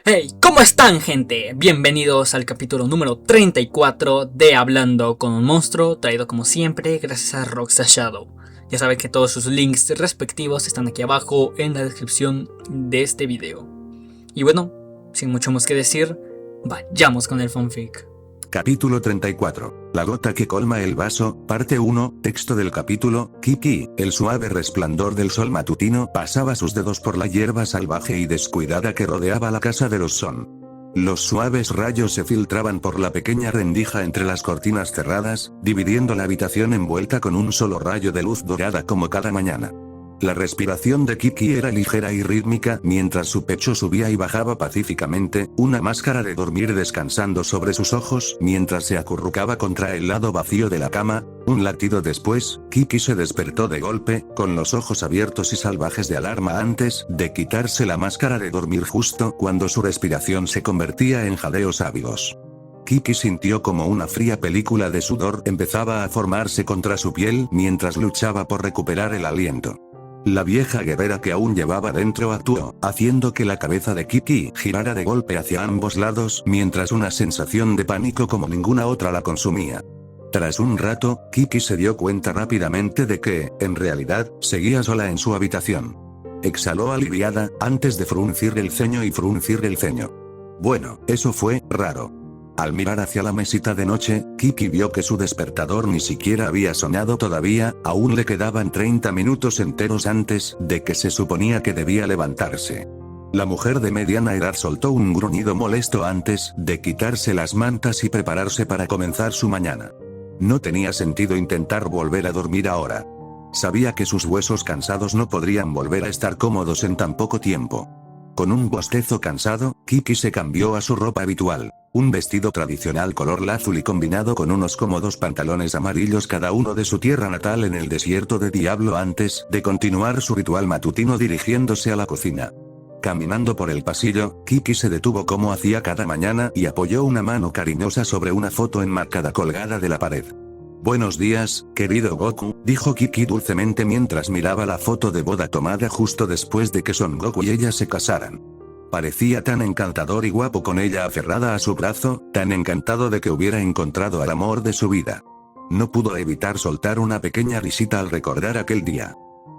Hey, ¿cómo están, gente? Bienvenidos al capítulo número 34 de Hablando con un monstruo, traído como siempre gracias a Rockstar Shadow. Ya saben que todos sus links respectivos están aquí abajo en la descripción de este video. Y bueno, sin mucho más que decir, vayamos con el fanfic. Capítulo 34. La gota que colma el vaso, parte 1, texto del capítulo. Kiki, el suave resplandor del sol matutino, pasaba sus dedos por la hierba salvaje y descuidada que rodeaba la casa de los Son. Los suaves rayos se filtraban por la pequeña rendija entre las cortinas cerradas, dividiendo la habitación envuelta con un solo rayo de luz dorada como cada mañana. La respiración de Kiki era ligera y rítmica mientras su pecho subía y bajaba pacíficamente, una máscara de dormir descansando sobre sus ojos mientras se acurrucaba contra el lado vacío de la cama. Un latido después, Kiki se despertó de golpe, con los ojos abiertos y salvajes de alarma antes de quitarse la máscara de dormir justo cuando su respiración se convertía en jadeos ávidos. Kiki sintió como una fría película de sudor empezaba a formarse contra su piel mientras luchaba por recuperar el aliento. La vieja guerrera que aún llevaba dentro actuó, haciendo que la cabeza de Kiki girara de golpe hacia ambos lados mientras una sensación de pánico como ninguna otra la consumía. Tras un rato, Kiki se dio cuenta rápidamente de que, en realidad, seguía sola en su habitación. Exhaló aliviada, antes de fruncir el ceño y fruncir el ceño. Bueno, eso fue raro. Al mirar hacia la mesita de noche, Kiki vio que su despertador ni siquiera había sonado todavía, aún le quedaban 30 minutos enteros antes de que se suponía que debía levantarse. La mujer de mediana edad soltó un gruñido molesto antes de quitarse las mantas y prepararse para comenzar su mañana. No tenía sentido intentar volver a dormir ahora. Sabía que sus huesos cansados no podrían volver a estar cómodos en tan poco tiempo. Con un bostezo cansado, Kiki se cambió a su ropa habitual. Un vestido tradicional color lazuli combinado con unos cómodos pantalones amarillos cada uno de su tierra natal en el desierto de Diablo antes de continuar su ritual matutino dirigiéndose a la cocina. Caminando por el pasillo, Kiki se detuvo como hacía cada mañana y apoyó una mano cariñosa sobre una foto enmarcada colgada de la pared. «Buenos días, querido Goku», dijo Kiki dulcemente mientras miraba la foto de boda tomada justo después de que Son Goku y ella se casaran. Parecía tan encantador y guapo con ella aferrada a su brazo, tan encantado de que hubiera encontrado al amor de su vida. No pudo evitar soltar una pequeña risita al recordar aquel día.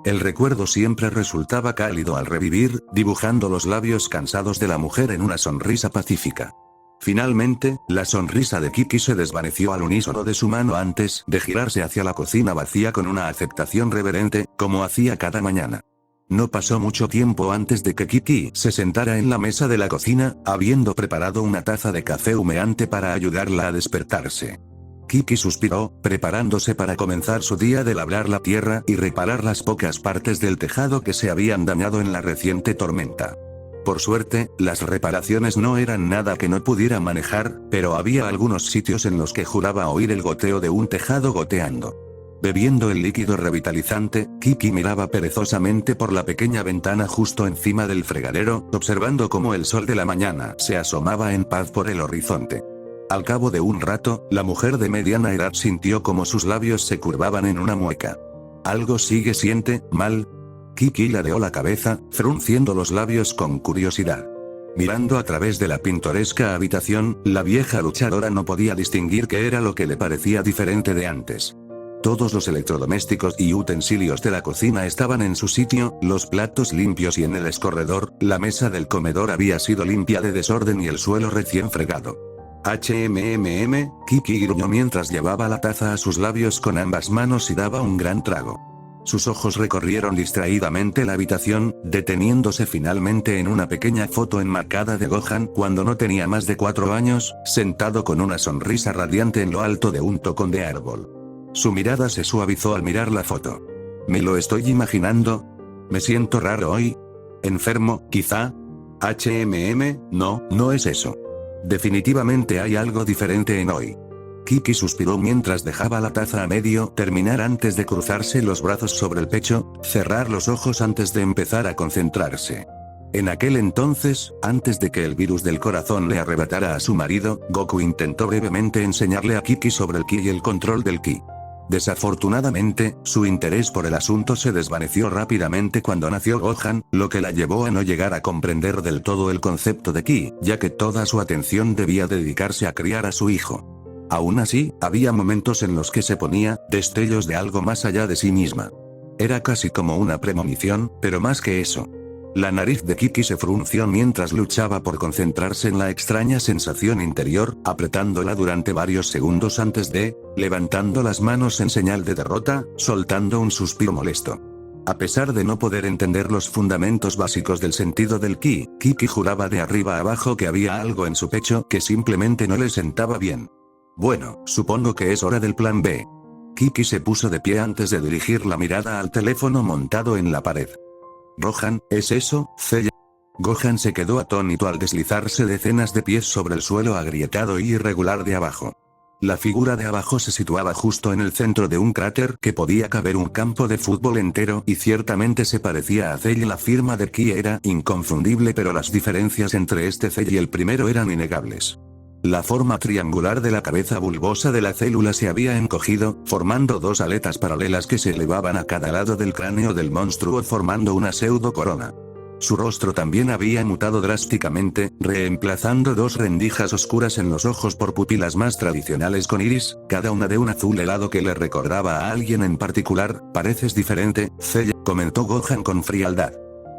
El recuerdo siempre resultaba cálido al revivir, dibujando los labios cansados de la mujer en una sonrisa pacífica. Finalmente, la sonrisa de Kiki se desvaneció al unísono de su mano antes de girarse hacia la cocina vacía con una aceptación reverente, como hacía cada mañana. No pasó mucho tiempo antes de que Kiki se sentara en la mesa de la cocina, habiendo preparado una taza de café humeante para ayudarla a despertarse. Kiki suspiró, preparándose para comenzar su día de labrar la tierra y reparar las pocas partes del tejado que se habían dañado en la reciente tormenta. Por suerte, las reparaciones no eran nada que no pudiera manejar, pero había algunos sitios en los que juraba oír el goteo de un tejado goteando. Bebiendo el líquido revitalizante, Kiki miraba perezosamente por la pequeña ventana justo encima del fregadero, observando cómo el sol de la mañana se asomaba en paz por el horizonte. Al cabo de un rato, la mujer de mediana edad sintió como sus labios se curvaban en una mueca. ¿Algo siente mal? Kiki ladeó la cabeza, frunciendo los labios con curiosidad. Mirando a través de la pintoresca habitación, la vieja luchadora no podía distinguir qué era lo que le parecía diferente de antes. Todos los electrodomésticos y utensilios de la cocina estaban en su sitio, los platos limpios y en el escorredor, la mesa del comedor había sido limpia de desorden y el suelo recién fregado. Kiki gruñó mientras llevaba la taza a sus labios con ambas manos y daba un gran trago. Sus ojos recorrieron distraídamente la habitación, deteniéndose finalmente en una pequeña foto enmarcada de Gohan cuando no tenía más de 4 años, sentado con una sonrisa radiante en lo alto de un tocón de árbol. Su mirada se suavizó al mirar la foto. ¿Me lo estoy imaginando? ¿Me siento raro hoy? ¿Enfermo, quizá? No es eso. Definitivamente hay algo diferente en hoy. Kiki suspiró mientras dejaba la taza a medio terminar antes de cruzarse los brazos sobre el pecho, cerrar los ojos antes de empezar a concentrarse. En aquel entonces, antes de que el virus del corazón le arrebatara a su marido, Goku intentó brevemente enseñarle a Kiki sobre el ki y el control del ki. Desafortunadamente, su interés por el asunto se desvaneció rápidamente cuando nació Gohan, lo que la llevó a no llegar a comprender del todo el concepto de Ki, ya que toda su atención debía dedicarse a criar a su hijo. Aún así, había momentos en los que se ponía destellos de algo más allá de sí misma. Era casi como una premonición, pero más que eso. La nariz de Kiki se frunció mientras luchaba por concentrarse en la extraña sensación interior, apretándola durante varios segundos antes de, levantando las manos en señal de derrota, soltando un suspiro molesto. A pesar de no poder entender los fundamentos básicos del sentido del Ki, Kiki juraba de arriba a abajo que había algo en su pecho que simplemente no le sentaba bien. Bueno, supongo que es hora del plan B. Kiki se puso de pie antes de dirigir la mirada al teléfono montado en la pared. Gohan, ¿es eso, Cell? Gohan se quedó atónito al deslizarse decenas de pies sobre el suelo agrietado y irregular de abajo. La figura de abajo se situaba justo en el centro de un cráter que podía caber un campo de fútbol entero y ciertamente se parecía a Cell. La firma de Ki era inconfundible, pero las diferencias entre este Cell y el primero eran innegables. La forma triangular de la cabeza bulbosa de la célula se había encogido, formando dos aletas paralelas que se elevaban a cada lado del cráneo del monstruo formando una pseudo corona. Su rostro también había mutado drásticamente, reemplazando dos rendijas oscuras en los ojos por pupilas más tradicionales con iris, cada una de un azul helado que le recordaba a alguien en particular. Pareces diferente, Cell, comentó Gohan con frialdad.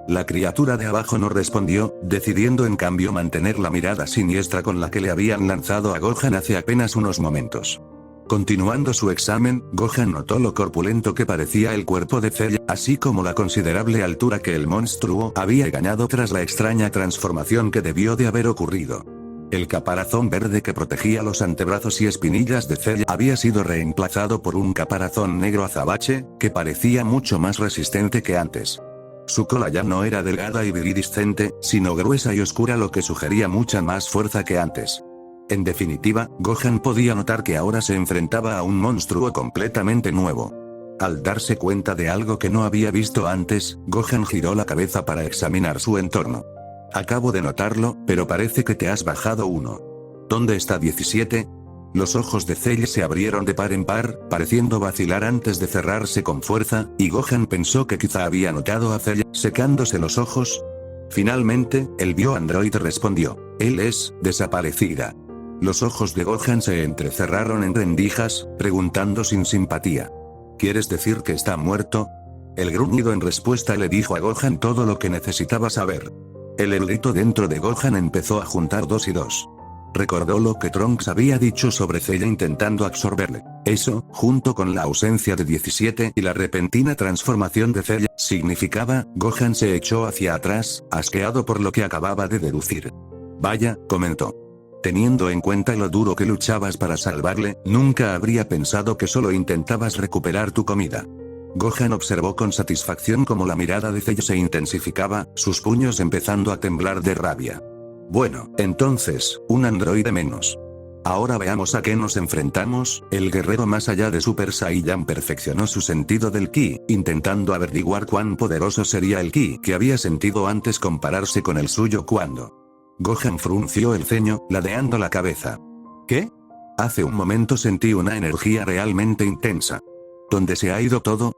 La criatura de abajo no respondió, decidiendo en cambio mantener la mirada siniestra con la que le habían lanzado a Gohan hace apenas unos momentos. Continuando su examen, Gohan notó lo corpulento que parecía el cuerpo de Cell, así como la considerable altura que el monstruo había ganado tras la extraña transformación que debió de haber ocurrido. El caparazón verde que protegía los antebrazos y espinillas de Cell había sido reemplazado por un caparazón negro azabache, que parecía mucho más resistente que antes. Su cola ya no era delgada y viridiscente, sino gruesa y oscura, lo que sugería mucha más fuerza que antes. En definitiva, Gohan podía notar que ahora se enfrentaba a un monstruo completamente nuevo. Al darse cuenta de algo que no había visto antes, Gohan giró la cabeza para examinar su entorno. Acabo de notarlo, pero parece que te has bajado uno. ¿Dónde está 17? Los ojos de Cell se abrieron de par en par, pareciendo vacilar antes de cerrarse con fuerza, y Gohan pensó que quizá había notado a Cell secándose los ojos. Finalmente, el bioandroide respondió. Él es desaparecida. Los ojos de Gohan se entrecerraron en rendijas, preguntando sin simpatía. ¿Quieres decir que está muerto? El gruñido en respuesta le dijo a Gohan todo lo que necesitaba saber. El erudito dentro de Gohan empezó a juntar 2 y 2. Recordó lo que Trunks había dicho sobre Cell intentando absorberle. Eso, junto con la ausencia de 17 y la repentina transformación de Cell, significaba. Gohan se echó hacia atrás, asqueado por lo que acababa de deducir. Vaya, comentó. Teniendo en cuenta lo duro que luchabas para salvarle, nunca habría pensado que solo intentabas recuperar tu comida. Gohan observó con satisfacción cómo la mirada de Cell se intensificaba, sus puños empezando a temblar de rabia. Bueno, entonces, un androide menos. Ahora veamos a qué nos enfrentamos. El guerrero más allá de Super Saiyan perfeccionó su sentido del Ki, intentando averiguar cuán poderoso sería el Ki que había sentido antes compararse con el suyo cuando. Gohan frunció el ceño, ladeando la cabeza. ¿Qué? Hace un momento sentí una energía realmente intensa. ¿Dónde se ha ido todo?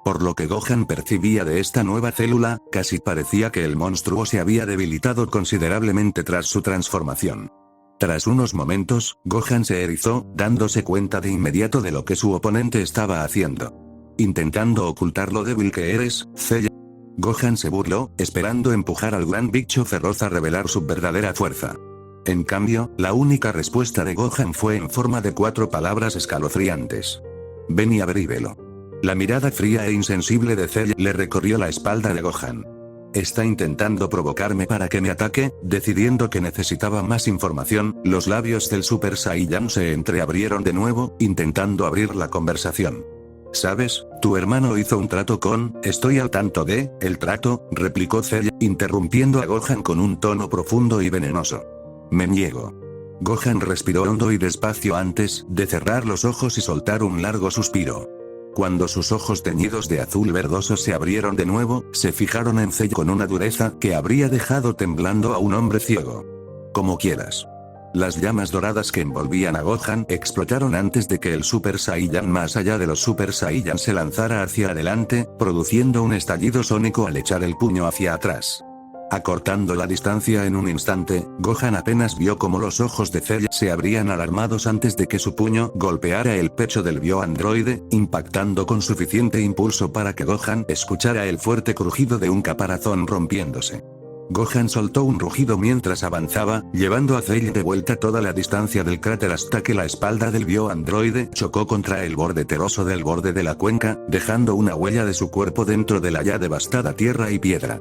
Por lo que Gohan percibía de esta nueva célula, casi parecía que el monstruo se había debilitado considerablemente tras su transformación. Tras unos momentos, Gohan se erizó, dándose cuenta de inmediato de lo que su oponente estaba haciendo. Intentando ocultar lo débil que eres, Cell. Gohan se burló, esperando empujar al gran bicho feroz a revelar su verdadera fuerza. En cambio, la única respuesta de Gohan fue en forma de 4 palabras escalofriantes. Ven y averígalo. La mirada fría e insensible de Cell le recorrió la espalda de Gohan. Está intentando provocarme para que me ataque. Decidiendo que necesitaba más información, los labios del Super Saiyan se entreabrieron de nuevo, intentando abrir la conversación. ¿Sabes? Tu hermano hizo un trato con. Estoy al tanto de. ¿El trato? Replicó Cell, interrumpiendo a Gohan con un tono profundo y venenoso. Me niego. Gohan respiró hondo y despacio antes de cerrar los ojos y soltar un largo suspiro. Cuando sus ojos teñidos de azul verdoso se abrieron de nuevo, se fijaron en Cell con una dureza que habría dejado temblando a un hombre ciego. Como quieras. Las llamas doradas que envolvían a Gohan explotaron antes de que el Super Saiyan más allá de los Super Saiyan se lanzara hacia adelante, produciendo un estallido sónico al echar el puño hacia atrás. Acortando la distancia en un instante, Gohan apenas vio cómo los ojos de Cell se abrían alarmados antes de que su puño golpeara el pecho del bioandroide, impactando con suficiente impulso para que Gohan escuchara el fuerte crujido de un caparazón rompiéndose. Gohan soltó un rugido mientras avanzaba, llevando a Cell de vuelta toda la distancia del cráter hasta que la espalda del bioandroide chocó contra el borde teroso del borde de la cuenca, dejando una huella de su cuerpo dentro de la ya devastada tierra y piedra.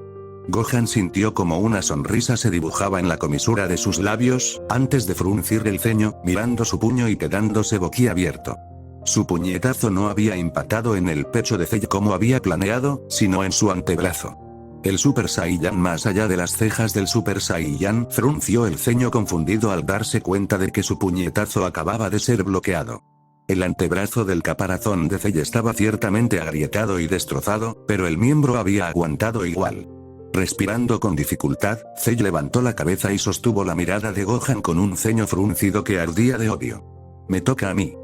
Gohan sintió como una sonrisa se dibujaba en la comisura de sus labios, antes de fruncir el ceño, mirando su puño y quedándose boquiabierto. Su puñetazo no había impactado en el pecho de Cell como había planeado, sino en su antebrazo. El Super Saiyan más allá de las cejas del Super Saiyan frunció el ceño confundido al darse cuenta de que su puñetazo acababa de ser bloqueado. El antebrazo del caparazón de Cell estaba ciertamente agrietado y destrozado, pero el miembro había aguantado igual. Respirando con dificultad, Cell levantó la cabeza y sostuvo la mirada de Gohan con un ceño fruncido que ardía de odio. «Me toca a mí».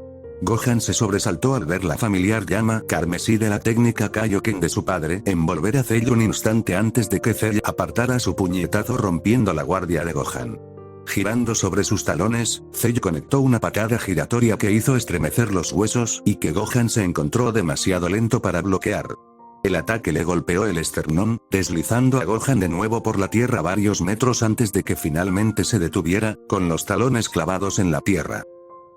Gohan se sobresaltó al ver la familiar llama carmesí de la técnica Kaioken de su padre envolver a Cell un instante antes de que Cell apartara su puñetazo rompiendo la guardia de Gohan. Girando sobre sus talones, Cell conectó una patada giratoria que hizo estremecer los huesos y que Gohan se encontró demasiado lento para bloquear. El ataque le golpeó el esternón, deslizando a Gohan de nuevo por la tierra varios metros antes de que finalmente se detuviera, con los talones clavados en la tierra.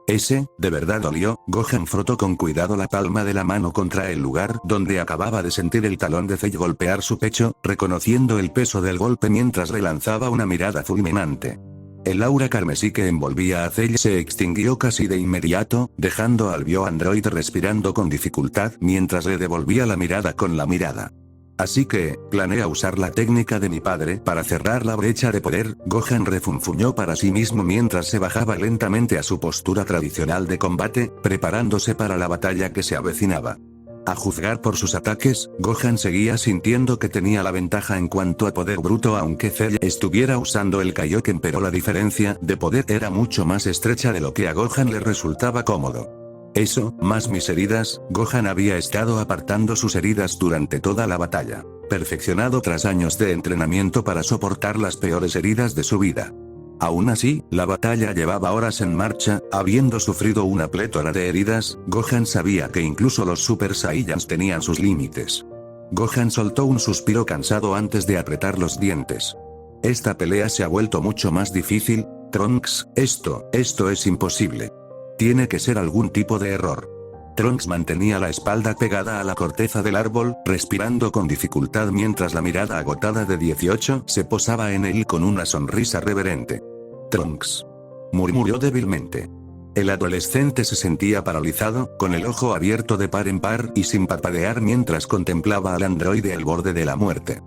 ¿De verdad dolió? Gohan frotó con cuidado la palma de la mano contra el lugar donde acababa de sentir el talón de Cell golpear su pecho, reconociendo el peso del golpe mientras relanzaba una mirada fulminante. El aura carmesí que envolvía a Cell se extinguió casi de inmediato, dejando al bioandroide respirando con dificultad mientras le devolvía la mirada con la mirada. Así que, planea usar la técnica de mi padre para cerrar la brecha de poder, Gohan refunfuñó para sí mismo mientras se bajaba lentamente a su postura tradicional de combate, preparándose para la batalla que se avecinaba. A juzgar por sus ataques, Gohan seguía sintiendo que tenía la ventaja en cuanto a poder bruto aunque Cell estuviera usando el Kaioken, pero la diferencia de poder era mucho más estrecha de lo que a Gohan le resultaba cómodo. Eso, más mis heridas, Gohan había estado apartando sus heridas durante toda la batalla, perfeccionado tras años de entrenamiento para soportar las peores heridas de su vida. Aún así, la batalla llevaba horas en marcha, habiendo sufrido una plétora de heridas, Gohan sabía que incluso los Super Saiyans tenían sus límites. Gohan soltó un suspiro cansado antes de apretar los dientes. Esta pelea se ha vuelto mucho más difícil, Trunks, esto es imposible. Tiene que ser algún tipo de error. Trunks mantenía la espalda pegada a la corteza del árbol, respirando con dificultad mientras la mirada agotada de 18 se posaba en él con una sonrisa reverente. Trunks, murmuró débilmente. El adolescente se sentía paralizado, con el ojo abierto de par en par y sin parpadear mientras contemplaba al androide al borde de la muerte.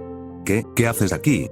¿Qué haces aquí?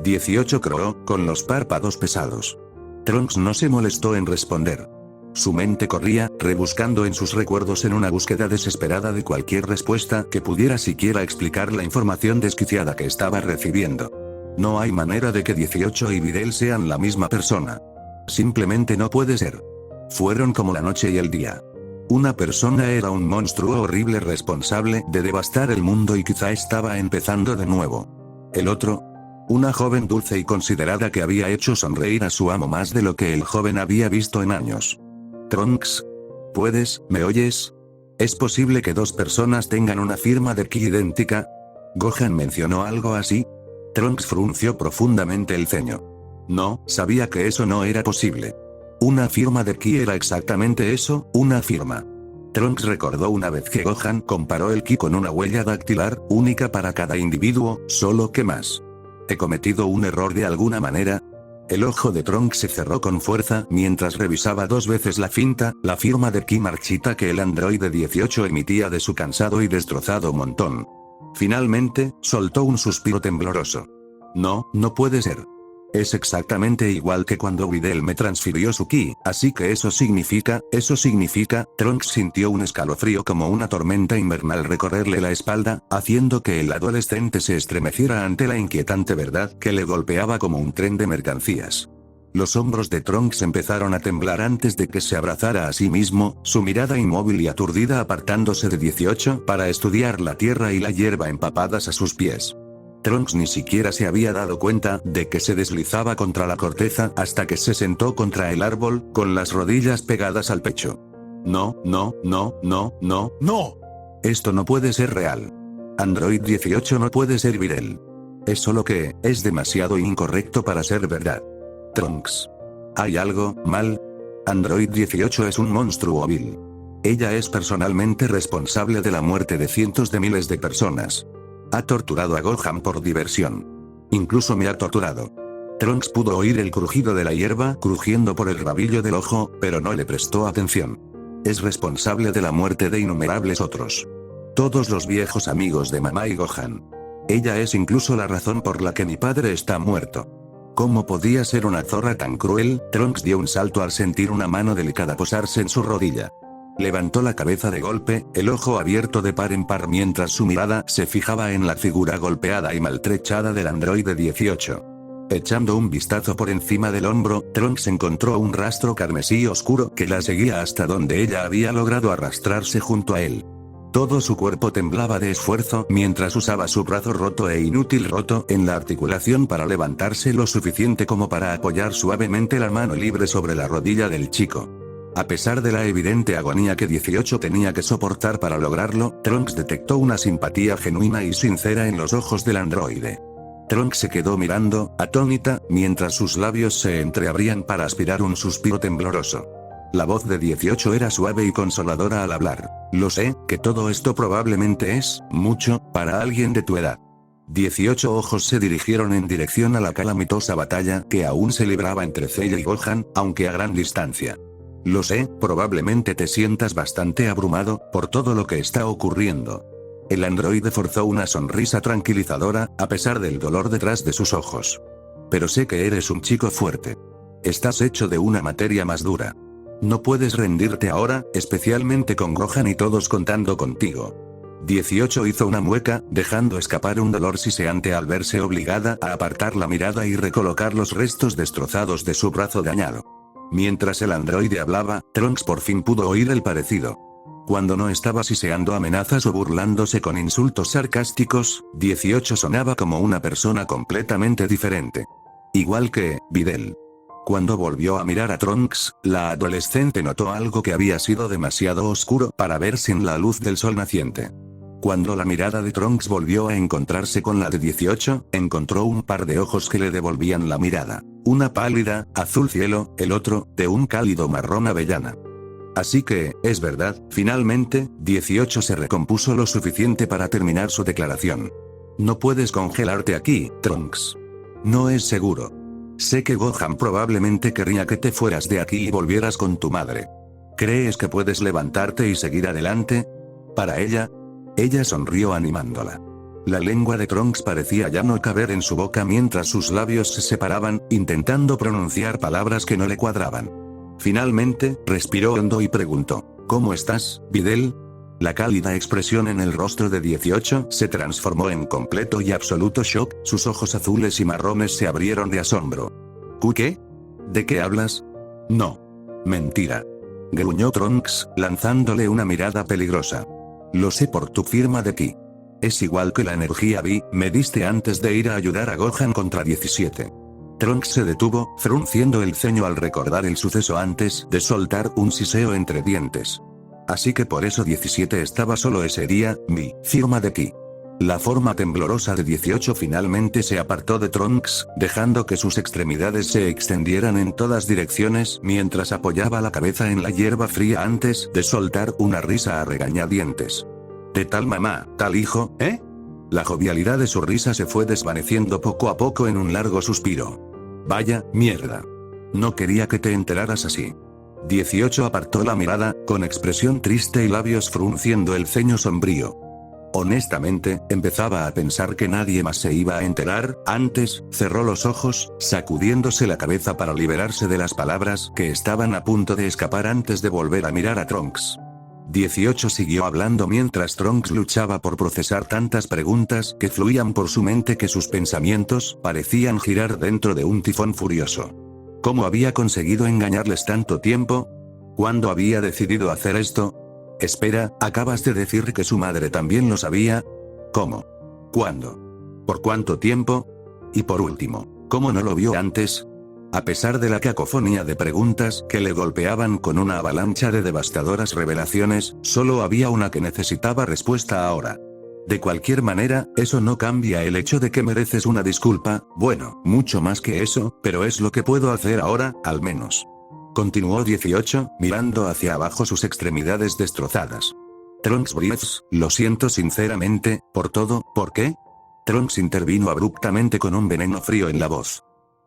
18 croó, con los párpados pesados. Trunks no se molestó en responder. Su mente corría, rebuscando en sus recuerdos en una búsqueda desesperada de cualquier respuesta que pudiera siquiera explicar la información desquiciada que estaba recibiendo. No hay manera de que 18 y Videl sean la misma persona. Simplemente no puede ser. Fueron como la noche y el día. Una persona era un monstruo horrible responsable de devastar el mundo y quizá estaba empezando de nuevo. El otro, una joven dulce y considerada que había hecho sonreír a su amo más de lo que el joven había visto en años. Trunks, ¿me oyes? ¿Es posible que dos personas tengan una firma de ki idéntica? Gohan mencionó algo así. Trunks frunció profundamente el ceño. No, sabía que eso no era posible. Una firma de ki era exactamente eso, una firma. Trunks recordó una vez que Gohan comparó el ki con una huella dactilar, única para cada individuo, solo que más. ¿He cometido un error de alguna manera? El ojo de Trunks se cerró con fuerza mientras revisaba dos veces la cinta, la firma de ki marchita que el androide 18 emitía de su cansado y destrozado montón. Finalmente, soltó un suspiro tembloroso. No puede ser. Es exactamente igual que cuando Videl me transfirió su ki, así que eso significa, Trunks sintió un escalofrío como una tormenta invernal recorrerle la espalda, haciendo que el adolescente se estremeciera ante la inquietante verdad que le golpeaba como un tren de mercancías. Los hombros de Trunks empezaron a temblar antes de que se abrazara a sí mismo, su mirada inmóvil y aturdida apartándose de 18 para estudiar la tierra y la hierba empapadas a sus pies. Trunks ni siquiera se había dado cuenta de que se deslizaba contra la corteza hasta que se sentó contra el árbol, con las rodillas pegadas al pecho. No, no, no, no, no, no. Esto no puede ser real. Android 18 no puede ser Videl. Es solo que, es demasiado incorrecto para ser verdad. Trunks. ¿Hay algo mal? Android 18 es un monstruo vil. Ella es personalmente responsable de la muerte de cientos de miles de personas. Ha torturado a Gohan por diversión. Incluso me ha torturado. Trunks pudo oír el crujido de la hierba crujiendo por el rabillo del ojo, pero no le prestó atención. Es responsable de la muerte de innumerables otros. Todos los viejos amigos de mamá y Gohan. Ella es incluso la razón por la que mi padre está muerto. ¿Cómo podía ser una zorra tan cruel? Trunks dio un salto al sentir una mano delicada posarse en su rodilla. Levantó la cabeza de golpe, el ojo abierto de par en par mientras su mirada se fijaba en la figura golpeada y maltrechada del androide 18. Echando un vistazo por encima del hombro, Trunks encontró un rastro carmesí oscuro que la seguía hasta donde ella había logrado arrastrarse junto a él. Todo su cuerpo temblaba de esfuerzo mientras usaba su brazo roto e inútil roto en la articulación para levantarse lo suficiente como para apoyar suavemente la mano libre sobre la rodilla del chico. A pesar de la evidente agonía que 18 tenía que soportar para lograrlo, Trunks detectó una simpatía genuina y sincera en los ojos del androide. Trunks se quedó mirando, atónita, mientras sus labios se entreabrían para aspirar un suspiro tembloroso. La voz de 18 era suave y consoladora al hablar. Lo sé, que todo esto probablemente es mucho para alguien de tu edad. 18 ojos se dirigieron en dirección a la calamitosa batalla que aún se libraba entre Cell y Gohan, aunque a gran distancia. Lo sé, probablemente te sientas bastante abrumado por todo lo que está ocurriendo. El androide forzó una sonrisa tranquilizadora, a pesar del dolor detrás de sus ojos. Pero sé que eres un chico fuerte. Estás hecho de una materia más dura. No puedes rendirte ahora, especialmente con Gohan y todos contando contigo. 18 hizo una mueca, dejando escapar un dolor siseante al verse obligada a apartar la mirada y recolocar los restos destrozados de su brazo dañado. Mientras el androide hablaba, Trunks por fin pudo oír el parecido. Cuando no estaba siseando amenazas o burlándose con insultos sarcásticos, 18 sonaba como una persona completamente diferente. Igual que Videl. Cuando volvió a mirar a Trunks, la adolescente notó algo que había sido demasiado oscuro para ver sin la luz del sol naciente. Cuando la mirada de Trunks volvió a encontrarse con la de 18, encontró un par de ojos que le devolvían la mirada. Una pálida, azul cielo, el otro, de un cálido marrón avellana. Así que, es verdad, finalmente, 18 se recompuso lo suficiente para terminar su declaración. No puedes congelarte aquí, Trunks. No es seguro. Sé que Gohan probablemente querría que te fueras de aquí y volvieras con tu madre. ¿Crees que puedes levantarte y seguir adelante? Para ella. Ella sonrió animándola. La lengua de Trunks parecía ya no caber en su boca mientras sus labios se separaban, intentando pronunciar palabras que no le cuadraban. Finalmente, respiró hondo y preguntó, ¿cómo estás, Videl? La cálida expresión en el rostro de 18 se transformó en completo y absoluto shock, sus ojos azules y marrones se abrieron de asombro. ¿Qué? ¿De qué hablas? No. Mentira. Gruñó Trunks, lanzándole una mirada peligrosa. Lo sé por tu firma de ki. Es igual que la energía Vi, me diste antes de ir a ayudar a Gohan contra 17. Trunks se detuvo, frunciendo el ceño al recordar el suceso antes de soltar un siseo entre dientes. Así que por eso 17 estaba solo ese día, mi firma de ki. La forma temblorosa de 18 finalmente se apartó de Trunks, dejando que sus extremidades se extendieran en todas direcciones mientras apoyaba la cabeza en la hierba fría antes de soltar una risa a regañadientes. De tal mamá, tal hijo, ¿eh? La jovialidad de su risa se fue desvaneciendo poco a poco en un largo suspiro. Vaya, mierda. No quería que te enteraras así. 18 apartó la mirada, con expresión triste y labios frunciendo el ceño sombrío. Honestamente, empezaba a pensar que nadie más se iba a enterar. Antes, cerró los ojos, sacudiéndose la cabeza para liberarse de las palabras que estaban a punto de escapar antes de volver a mirar a Trunks. 18 siguió hablando mientras Trunks luchaba por procesar tantas preguntas que fluían por su mente que sus pensamientos parecían girar dentro de un tifón furioso. ¿Cómo había conseguido engañarles tanto tiempo? ¿Cuándo había decidido hacer esto? Espera, ¿acabas de decir que su madre también lo sabía? ¿Cómo? ¿Cuándo? ¿Por cuánto tiempo? Y por último, ¿cómo no lo vio antes? A pesar de la cacofonía de preguntas que le golpeaban con una avalancha de devastadoras revelaciones, solo había una que necesitaba respuesta ahora. De cualquier manera, eso no cambia el hecho de que mereces una disculpa, bueno, mucho más que eso, pero es lo que puedo hacer ahora, al menos. Continuó 18, mirando hacia abajo sus extremidades destrozadas. Trunks Briefs, lo siento sinceramente, por todo, ¿por qué? Trunks intervino abruptamente con un veneno frío en la voz.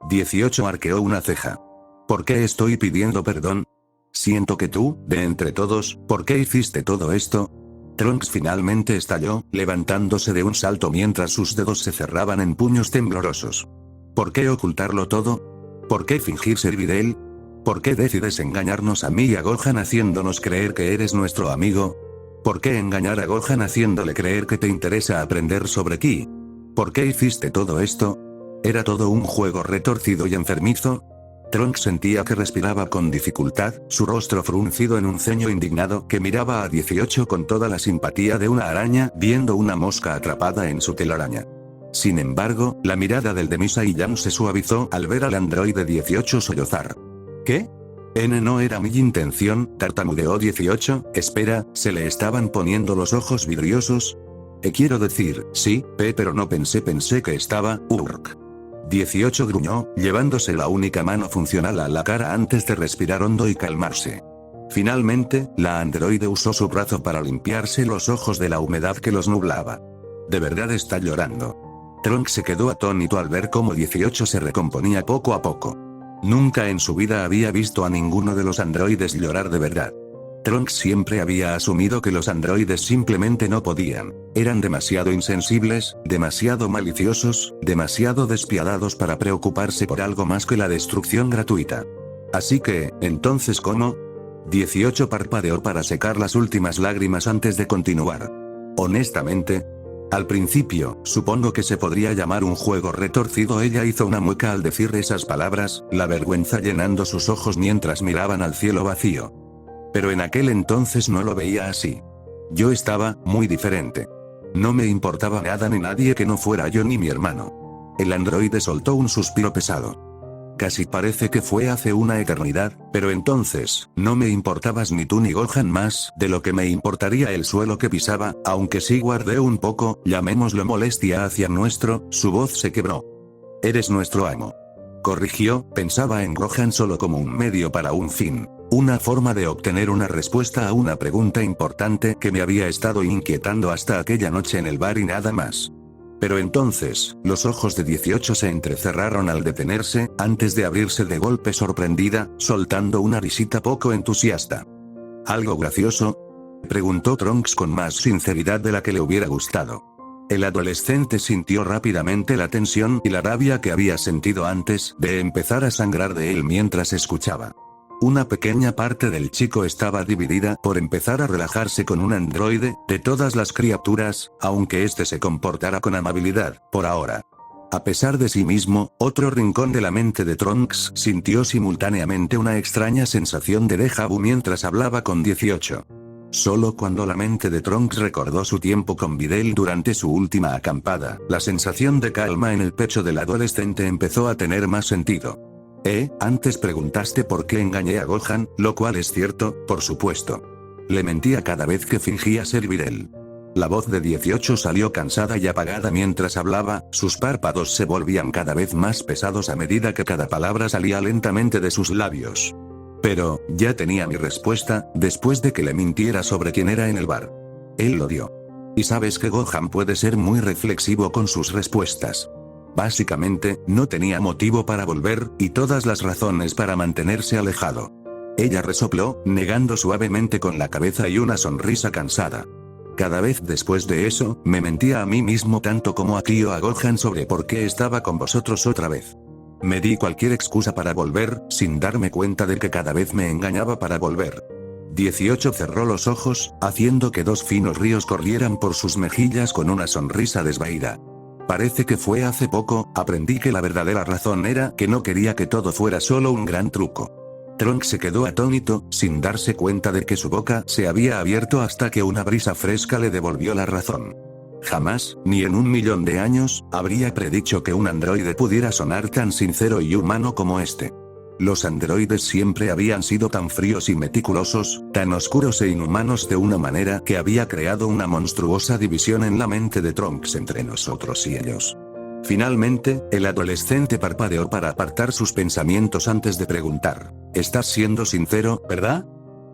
18 arqueó una ceja. ¿Por qué estoy pidiendo perdón? Siento que tú, de entre todos, ¿por qué hiciste todo esto? Trunks finalmente estalló, levantándose de un salto mientras sus dedos se cerraban en puños temblorosos. ¿Por qué ocultarlo todo? ¿Por qué fingir ser Videl? ¿Por qué decides engañarnos a mí y a Gohan haciéndonos creer que eres nuestro amigo? ¿Por qué engañar a Gohan haciéndole creer que te interesa aprender sobre Ki? ¿Por qué hiciste todo esto? ¿Era todo un juego retorcido y enfermizo? Trunks sentía que respiraba con dificultad, su rostro fruncido en un ceño indignado que miraba a 18 con toda la simpatía de una araña viendo una mosca atrapada en su telaraña. Sin embargo, la mirada del de Misa-Yan se suavizó al ver al androide 18 sollozar. ¿Qué? No era mi intención, tartamudeó 18, espera, ¿se le estaban poniendo los ojos vidriosos? Quiero decir, sí, pero no pensé que estaba, urk. 18 gruñó, llevándose la única mano funcional a la cara antes de respirar hondo y calmarse. Finalmente, la androide usó su brazo para limpiarse los ojos de la humedad que los nublaba. ¿De verdad está llorando? Trunks se quedó atónito al ver cómo 18 se recomponía poco a poco. Nunca en su vida había visto a ninguno de los androides llorar de verdad. Trunks siempre había asumido que los androides simplemente no podían. Eran demasiado insensibles, demasiado maliciosos, demasiado despiadados para preocuparse por algo más que la destrucción gratuita. Así que, entonces ¿cómo? 18 parpadeó para secar las últimas lágrimas antes de continuar. Honestamente, al principio, supongo que se podría llamar un juego retorcido. Ella hizo una mueca al decir esas palabras, la vergüenza llenando sus ojos mientras miraban al cielo vacío. Pero en aquel entonces no lo veía así. Yo estaba muy diferente. No me importaba nada ni nadie que no fuera yo ni mi hermano. El androide soltó un suspiro pesado. Casi parece que fue hace una eternidad, pero entonces, no me importabas ni tú ni Gohan más de lo que me importaría el suelo que pisaba, aunque sí guardé un poco, llamémoslo molestia hacia su voz se quebró. Eres nuestro amo. Corrigió, pensaba en Gohan solo como un medio para un fin. Una forma de obtener una respuesta a una pregunta importante que me había estado inquietando hasta aquella noche en el bar y nada más. Pero entonces, los ojos de 18 se entrecerraron al detenerse, antes de abrirse de golpe sorprendida, soltando una risita poco entusiasta. ¿Algo gracioso? Preguntó Trunks con más sinceridad de la que le hubiera gustado. El adolescente sintió rápidamente la tensión y la rabia que había sentido antes de empezar a sangrar de él mientras escuchaba. Una pequeña parte del chico estaba dividida por empezar a relajarse con un androide, de todas las criaturas, aunque este se comportara con amabilidad, por ahora. A pesar de sí mismo, otro rincón de la mente de Trunks sintió simultáneamente una extraña sensación de déjà vu mientras hablaba con 18. Solo cuando la mente de Trunks recordó su tiempo con Videl durante su última acampada, la sensación de calma en el pecho del adolescente empezó a tener más sentido. Antes preguntaste por qué engañé a Gohan, lo cual es cierto, por supuesto. Le mentía cada vez que fingía ser Videl. La voz de 18 salió cansada y apagada mientras hablaba, sus párpados se volvían cada vez más pesados a medida que cada palabra salía lentamente de sus labios. Pero, ya tenía mi respuesta, después de que le mintiera sobre quién era en el bar. Él lo dio. Y sabes que Gohan puede ser muy reflexivo con sus respuestas. Básicamente, no tenía motivo para volver, y todas las razones para mantenerse alejado. Ella resopló, negando suavemente con la cabeza y una sonrisa cansada. Cada vez después de eso, me mentía a mí mismo tanto como a ti o a Gohan sobre por qué estaba con vosotros otra vez. Me di cualquier excusa para volver, sin darme cuenta de que cada vez me engañaba para volver. 18 cerró los ojos, haciendo que dos finos ríos corrieran por sus mejillas con una sonrisa desvaída. Parece que fue hace poco, aprendí que la verdadera razón era que no quería que todo fuera solo un gran truco. Trunks se quedó atónito, sin darse cuenta de que su boca se había abierto hasta que una brisa fresca le devolvió la razón. Jamás, ni en 1.000.000 de años, habría predicho que un androide pudiera sonar tan sincero y humano como este. Los androides siempre habían sido tan fríos y meticulosos, tan oscuros e inhumanos de una manera que había creado una monstruosa división en la mente de Trunks entre nosotros y ellos. Finalmente, el adolescente parpadeó para apartar sus pensamientos antes de preguntar: ¿estás siendo sincero, verdad?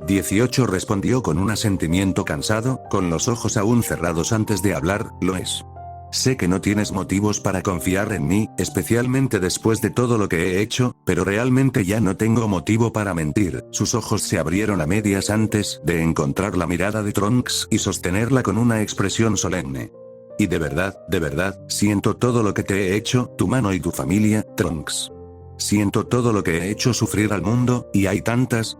18 respondió con un asentimiento cansado, con los ojos aún cerrados antes de hablar: lo es. Sé que no tienes motivos para confiar en mí, especialmente después de todo lo que he hecho, pero realmente ya no tengo motivo para mentir. Sus ojos se abrieron a medias antes de encontrar la mirada de Trunks y sostenerla con una expresión solemne. Y de verdad, siento todo lo que te he hecho, tu mano y tu familia, Trunks. Siento todo lo que he hecho sufrir al mundo, y hay tantas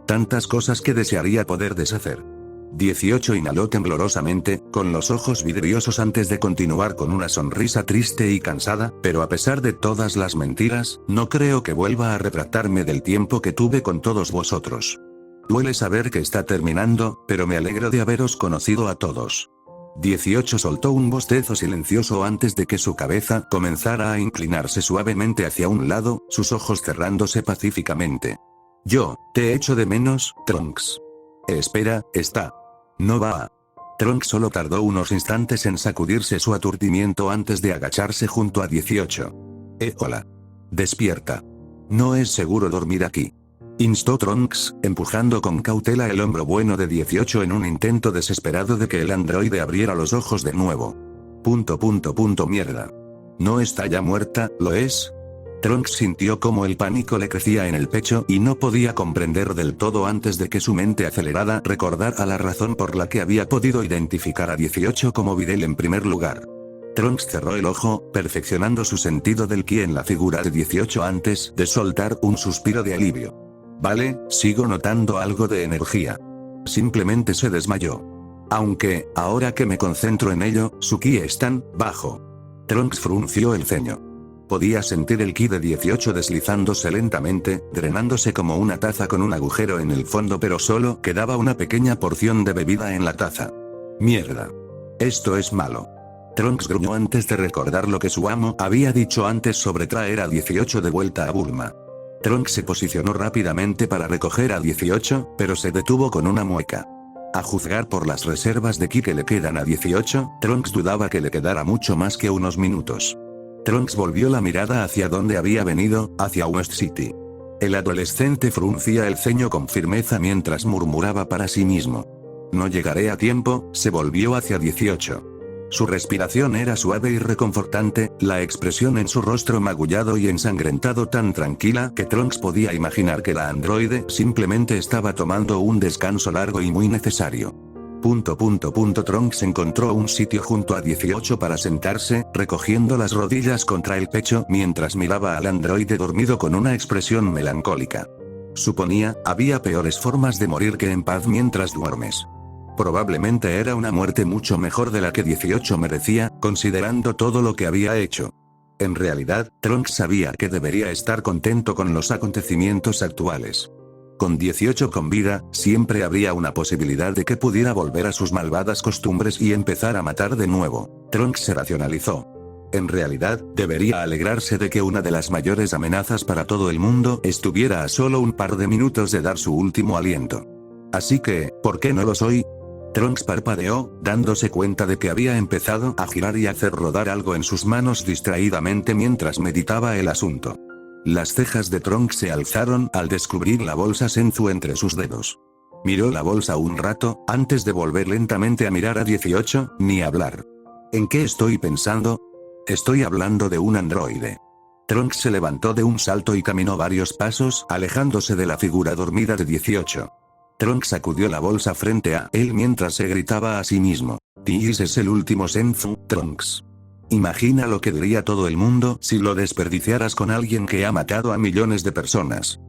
cosas que desearía poder deshacer. 18 inhaló temblorosamente, con los ojos vidriosos antes de continuar con una sonrisa triste y cansada: pero a pesar de todas las mentiras, no creo que vuelva a retractarme del tiempo que tuve con todos vosotros. Duele saber que está terminando, pero me alegro de haberos conocido a todos. 18 soltó un bostezo silencioso antes de que su cabeza comenzara a inclinarse suavemente hacia un lado, sus ojos cerrándose pacíficamente. Yo te echo de menos, Trunks. Espera, no va. Trunks solo tardó unos instantes en sacudirse su aturdimiento antes de agacharse junto a 18. Hola. Despierta. No es seguro dormir aquí. Instó Trunks, empujando con cautela el hombro bueno de 18 en un intento desesperado de que el androide abriera los ojos de nuevo. Mierda. ¿No está ya muerta, lo es? Trunks sintió como el pánico le crecía en el pecho y no podía comprender del todo antes de que su mente acelerada recordara la razón por la que había podido identificar a 18 como Videl en primer lugar. Trunks cerró el ojo, perfeccionando su sentido del ki en la figura de 18 antes de soltar un suspiro de alivio. Vale, sigo notando algo de energía. Simplemente se desmayó. Aunque, ahora que me concentro en ello, su ki es tan bajo. Trunks frunció el ceño. Podía sentir el ki de 18 deslizándose lentamente, drenándose como una taza con un agujero en el fondo, pero solo quedaba una pequeña porción de bebida en la taza. Mierda. Esto es malo. Trunks gruñó antes de recordar lo que su amo había dicho antes sobre traer a 18 de vuelta a Bulma. Trunks se posicionó rápidamente para recoger a 18, pero se detuvo con una mueca. A juzgar por las reservas de ki que le quedan a 18, Trunks dudaba que le quedara mucho más que unos minutos. Trunks volvió la mirada hacia donde había venido, hacia West City. El adolescente fruncía el ceño con firmeza mientras murmuraba para sí mismo: no llegaré a tiempo. Se volvió hacia 18. Su respiración era suave y reconfortante, la expresión en su rostro magullado y ensangrentado tan tranquila que Trunks podía imaginar que la androide simplemente estaba tomando un descanso largo y muy necesario. Trunks encontró un sitio junto a 18 para sentarse, recogiendo las rodillas contra el pecho mientras miraba al androide dormido con una expresión melancólica. Suponía, había peores formas de morir que en paz mientras duermes. Probablemente era una muerte mucho mejor de la que 18 merecía, considerando todo lo que había hecho. En realidad, Trunks sabía que debería estar contento con los acontecimientos actuales. Con 18 con vida, siempre habría una posibilidad de que pudiera volver a sus malvadas costumbres y empezar a matar de nuevo. Trunks se racionalizó. En realidad, debería alegrarse de que una de las mayores amenazas para todo el mundo estuviera a solo un par de minutos de dar su último aliento. Así que, ¿por qué no lo soy? Trunks parpadeó, dándose cuenta de que había empezado a girar y hacer rodar algo en sus manos distraídamente mientras meditaba el asunto. Las cejas de Trunks se alzaron al descubrir la bolsa Senzu entre sus dedos. Miró la bolsa un rato, antes de volver lentamente a mirar a 18, ni hablar. ¿En qué estoy pensando? Estoy hablando de un androide. Trunks se levantó de un salto y caminó varios pasos, alejándose de la figura dormida de 18. Trunks sacudió la bolsa frente a él mientras se gritaba a sí mismo: "This es el último Senzu, Trunks. Imagina lo que diría todo el mundo si lo desperdiciaras con alguien que ha matado a millones de personas.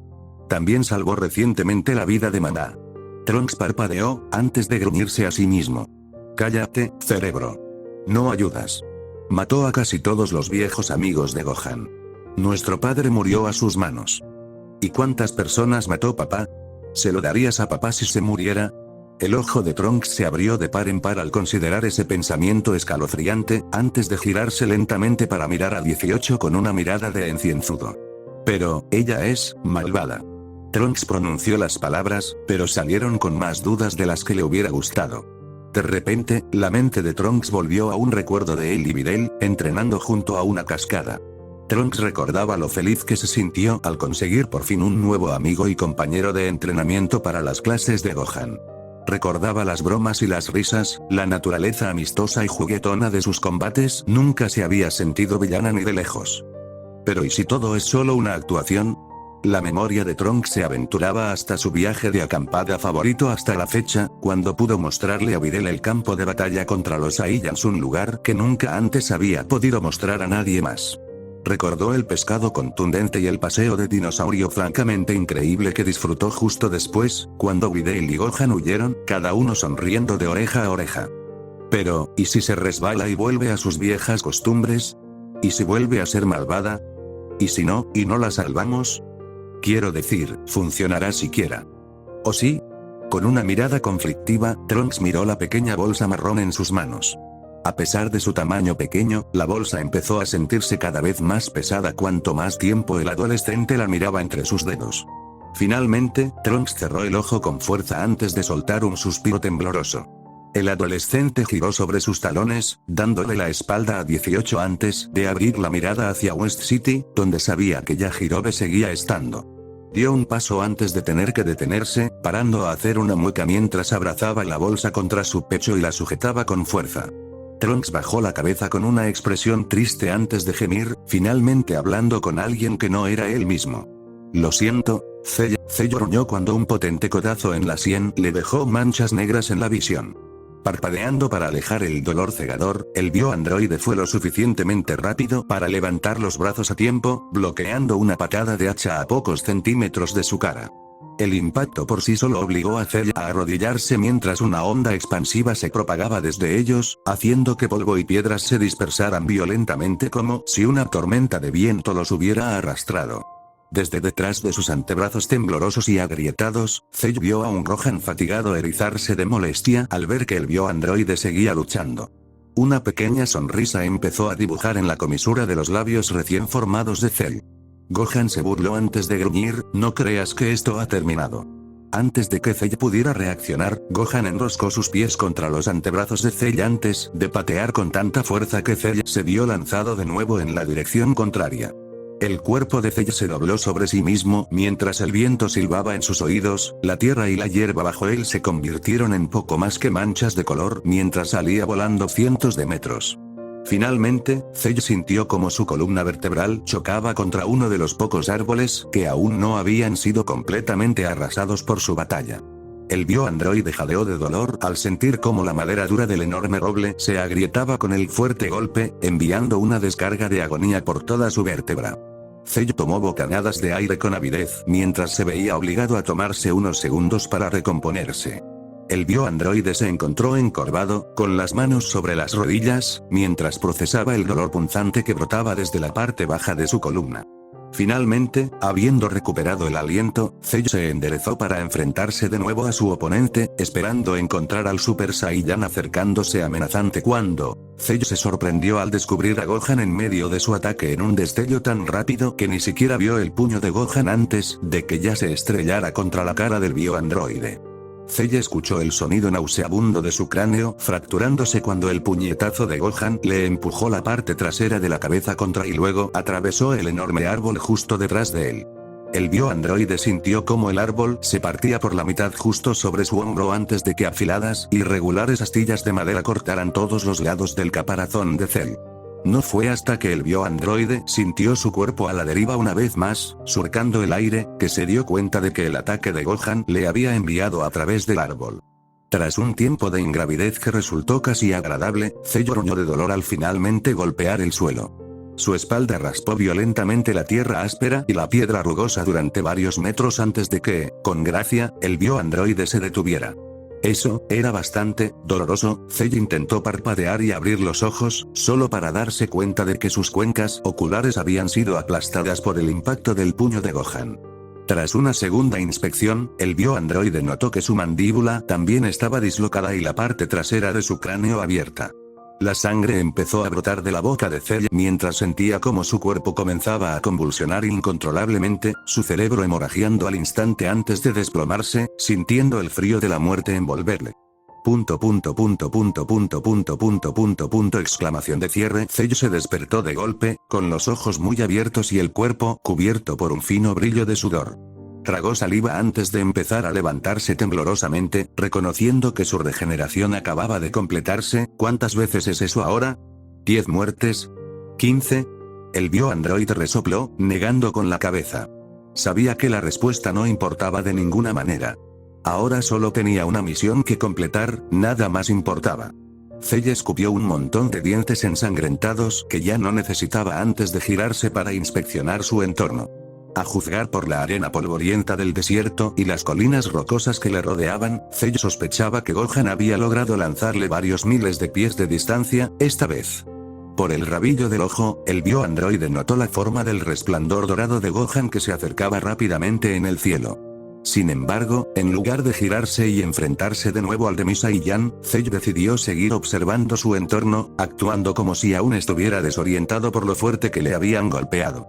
También salvó recientemente la vida de Maná". Trunks parpadeó, antes de gruñirse a sí mismo: "Cállate, cerebro. No ayudas". Mató a casi todos los viejos amigos de Gohan. Nuestro padre murió a sus manos. ¿Y cuántas personas mató papá? ¿Se lo darías a papá si se muriera? El ojo de Trunks se abrió de par en par al considerar ese pensamiento escalofriante, antes de girarse lentamente para mirar a 18 con una mirada de encienzudo. Pero, ella es malvada. Trunks pronunció las palabras, pero salieron con más dudas de las que le hubiera gustado. De repente, la mente de Trunks volvió a un recuerdo de él y Videl, entrenando junto a una cascada. Trunks recordaba lo feliz que se sintió al conseguir por fin un nuevo amigo y compañero de entrenamiento para las clases de Gohan. Recordaba las bromas y las risas, la naturaleza amistosa y juguetona de sus combates, nunca se había sentido villana ni de lejos. Pero ¿y si todo es solo una actuación? La memoria de Trunks se aventuraba hasta su viaje de acampada favorito hasta la fecha, cuando pudo mostrarle a Videl el campo de batalla contra los Saiyans, un lugar que nunca antes había podido mostrar a nadie más. Recordó el pescado contundente y el paseo de dinosaurio francamente increíble que disfrutó justo después, cuando Videl y Gohan huyeron, cada uno sonriendo de oreja a oreja. Pero, ¿y si se resbala y vuelve a sus viejas costumbres? ¿Y si vuelve a ser malvada? ¿Y si no, y no la salvamos? Quiero decir, ¿funcionará siquiera? ¿O sí? Con una mirada conflictiva, Trunks miró la pequeña bolsa marrón en sus manos. A pesar de su tamaño pequeño, la bolsa empezó a sentirse cada vez más pesada cuanto más tiempo el adolescente la miraba entre sus dedos. Finalmente, Trunks cerró el ojo con fuerza antes de soltar un suspiro tembloroso. El adolescente giró sobre sus talones, dándole la espalda a 18 antes de abrir la mirada hacia West City, donde sabía que Yajirobe seguía estando. Dio un paso antes de tener que detenerse, parando a hacer una mueca mientras abrazaba la bolsa contra su pecho y la sujetaba con fuerza. Trunks bajó la cabeza con una expresión triste antes de gemir, finalmente hablando con alguien que no era él mismo. Lo siento, Cell gruñó cuando un potente codazo en la sien le dejó manchas negras en la visión. Parpadeando para alejar el dolor cegador, el bioandroide fue lo suficientemente rápido para levantar los brazos a tiempo, bloqueando una patada de hacha a pocos centímetros de su cara. El impacto por sí solo obligó a Cell a arrodillarse mientras una onda expansiva se propagaba desde ellos, haciendo que polvo y piedras se dispersaran violentamente como si una tormenta de viento los hubiera arrastrado. Desde detrás de sus antebrazos temblorosos y agrietados, Cell vio a un Gohan fatigado erizarse de molestia al ver que el bioandroide seguía luchando. Una pequeña sonrisa empezó a dibujar en la comisura de los labios recién formados de Cell. Gohan se burló antes de gruñir, no creas que esto ha terminado. Antes de que Cell pudiera reaccionar, Gohan enroscó sus pies contra los antebrazos de Cell antes de patear con tanta fuerza que Cell se vio lanzado de nuevo en la dirección contraria. El cuerpo de Cell se dobló sobre sí mismo mientras el viento silbaba en sus oídos, la tierra y la hierba bajo él se convirtieron en poco más que manchas de color mientras salía volando cientos de metros. Finalmente, Cell sintió como su columna vertebral chocaba contra uno de los pocos árboles que aún no habían sido completamente arrasados por su batalla. El bioandroide jadeó de dolor al sentir cómo la madera dura del enorme roble se agrietaba con el fuerte golpe, enviando una descarga de agonía por toda su vértebra. Cell tomó bocanadas de aire con avidez mientras se veía obligado a tomarse unos segundos para recomponerse. El bioandroide se encontró encorvado, con las manos sobre las rodillas, mientras procesaba el dolor punzante que brotaba desde la parte baja de su columna. Finalmente, habiendo recuperado el aliento, Cell se enderezó para enfrentarse de nuevo a su oponente, esperando encontrar al Super Saiyan acercándose amenazante cuando Cell se sorprendió al descubrir a Gohan en medio de su ataque en un destello tan rápido que ni siquiera vio el puño de Gohan antes de que ya se estrellara contra la cara del bioandroide. Cell escuchó el sonido nauseabundo de su cráneo fracturándose cuando el puñetazo de Gohan le empujó la parte trasera de la cabeza contra y luego atravesó el enorme árbol justo detrás de él. El bioandroide sintió como el árbol se partía por la mitad justo sobre su hombro antes de que afiladas y regulares astillas de madera cortaran todos los lados del caparazón de Cell. No fue hasta que el bioandroide sintió su cuerpo a la deriva una vez más, surcando el aire, que se dio cuenta de que el ataque de Gohan le había enviado a través del árbol. Tras un tiempo de ingravidez que resultó casi agradable, Cell gruñó de dolor al finalmente golpear el suelo. Su espalda raspó violentamente la tierra áspera y la piedra rugosa durante varios metros antes de que, con gracia, el bioandroide se detuviera. Eso era bastante doloroso. Cell intentó parpadear y abrir los ojos, solo para darse cuenta de que sus cuencas oculares habían sido aplastadas por el impacto del puño de Gohan. Tras una segunda inspección, el bioandroide notó que su mandíbula también estaba dislocada y la parte trasera de su cráneo abierta. La sangre empezó a brotar de la boca de Cell mientras sentía como su cuerpo comenzaba a convulsionar incontrolablemente, su cerebro hemorragiando al instante antes de desplomarse, sintiendo el frío de la muerte envolverle. Exclamación de cierre. Cell se despertó de golpe, con los ojos muy abiertos y el cuerpo cubierto por un fino brillo de sudor. Tragó saliva antes de empezar a levantarse temblorosamente, reconociendo que su regeneración acababa de completarse. ¿Cuántas veces es eso ahora? ¿10 muertes? ¿15? El bioandroide resopló, negando con la cabeza. Sabía que la respuesta no importaba de ninguna manera. Ahora solo tenía una misión que completar, nada más importaba. Cell escupió un montón de dientes ensangrentados que ya no necesitaba antes de girarse para inspeccionar su entorno. A juzgar por la arena polvorienta del desierto y las colinas rocosas que le rodeaban, Cell sospechaba que Gohan había logrado lanzarle varios miles de pies de distancia, esta vez. Por el rabillo del ojo, el bioandroide notó la forma del resplandor dorado de Gohan que se acercaba rápidamente en el cielo. Sin embargo, en lugar de girarse y enfrentarse de nuevo al de Misa y Yan, Cell decidió seguir observando su entorno, actuando como si aún estuviera desorientado por lo fuerte que le habían golpeado.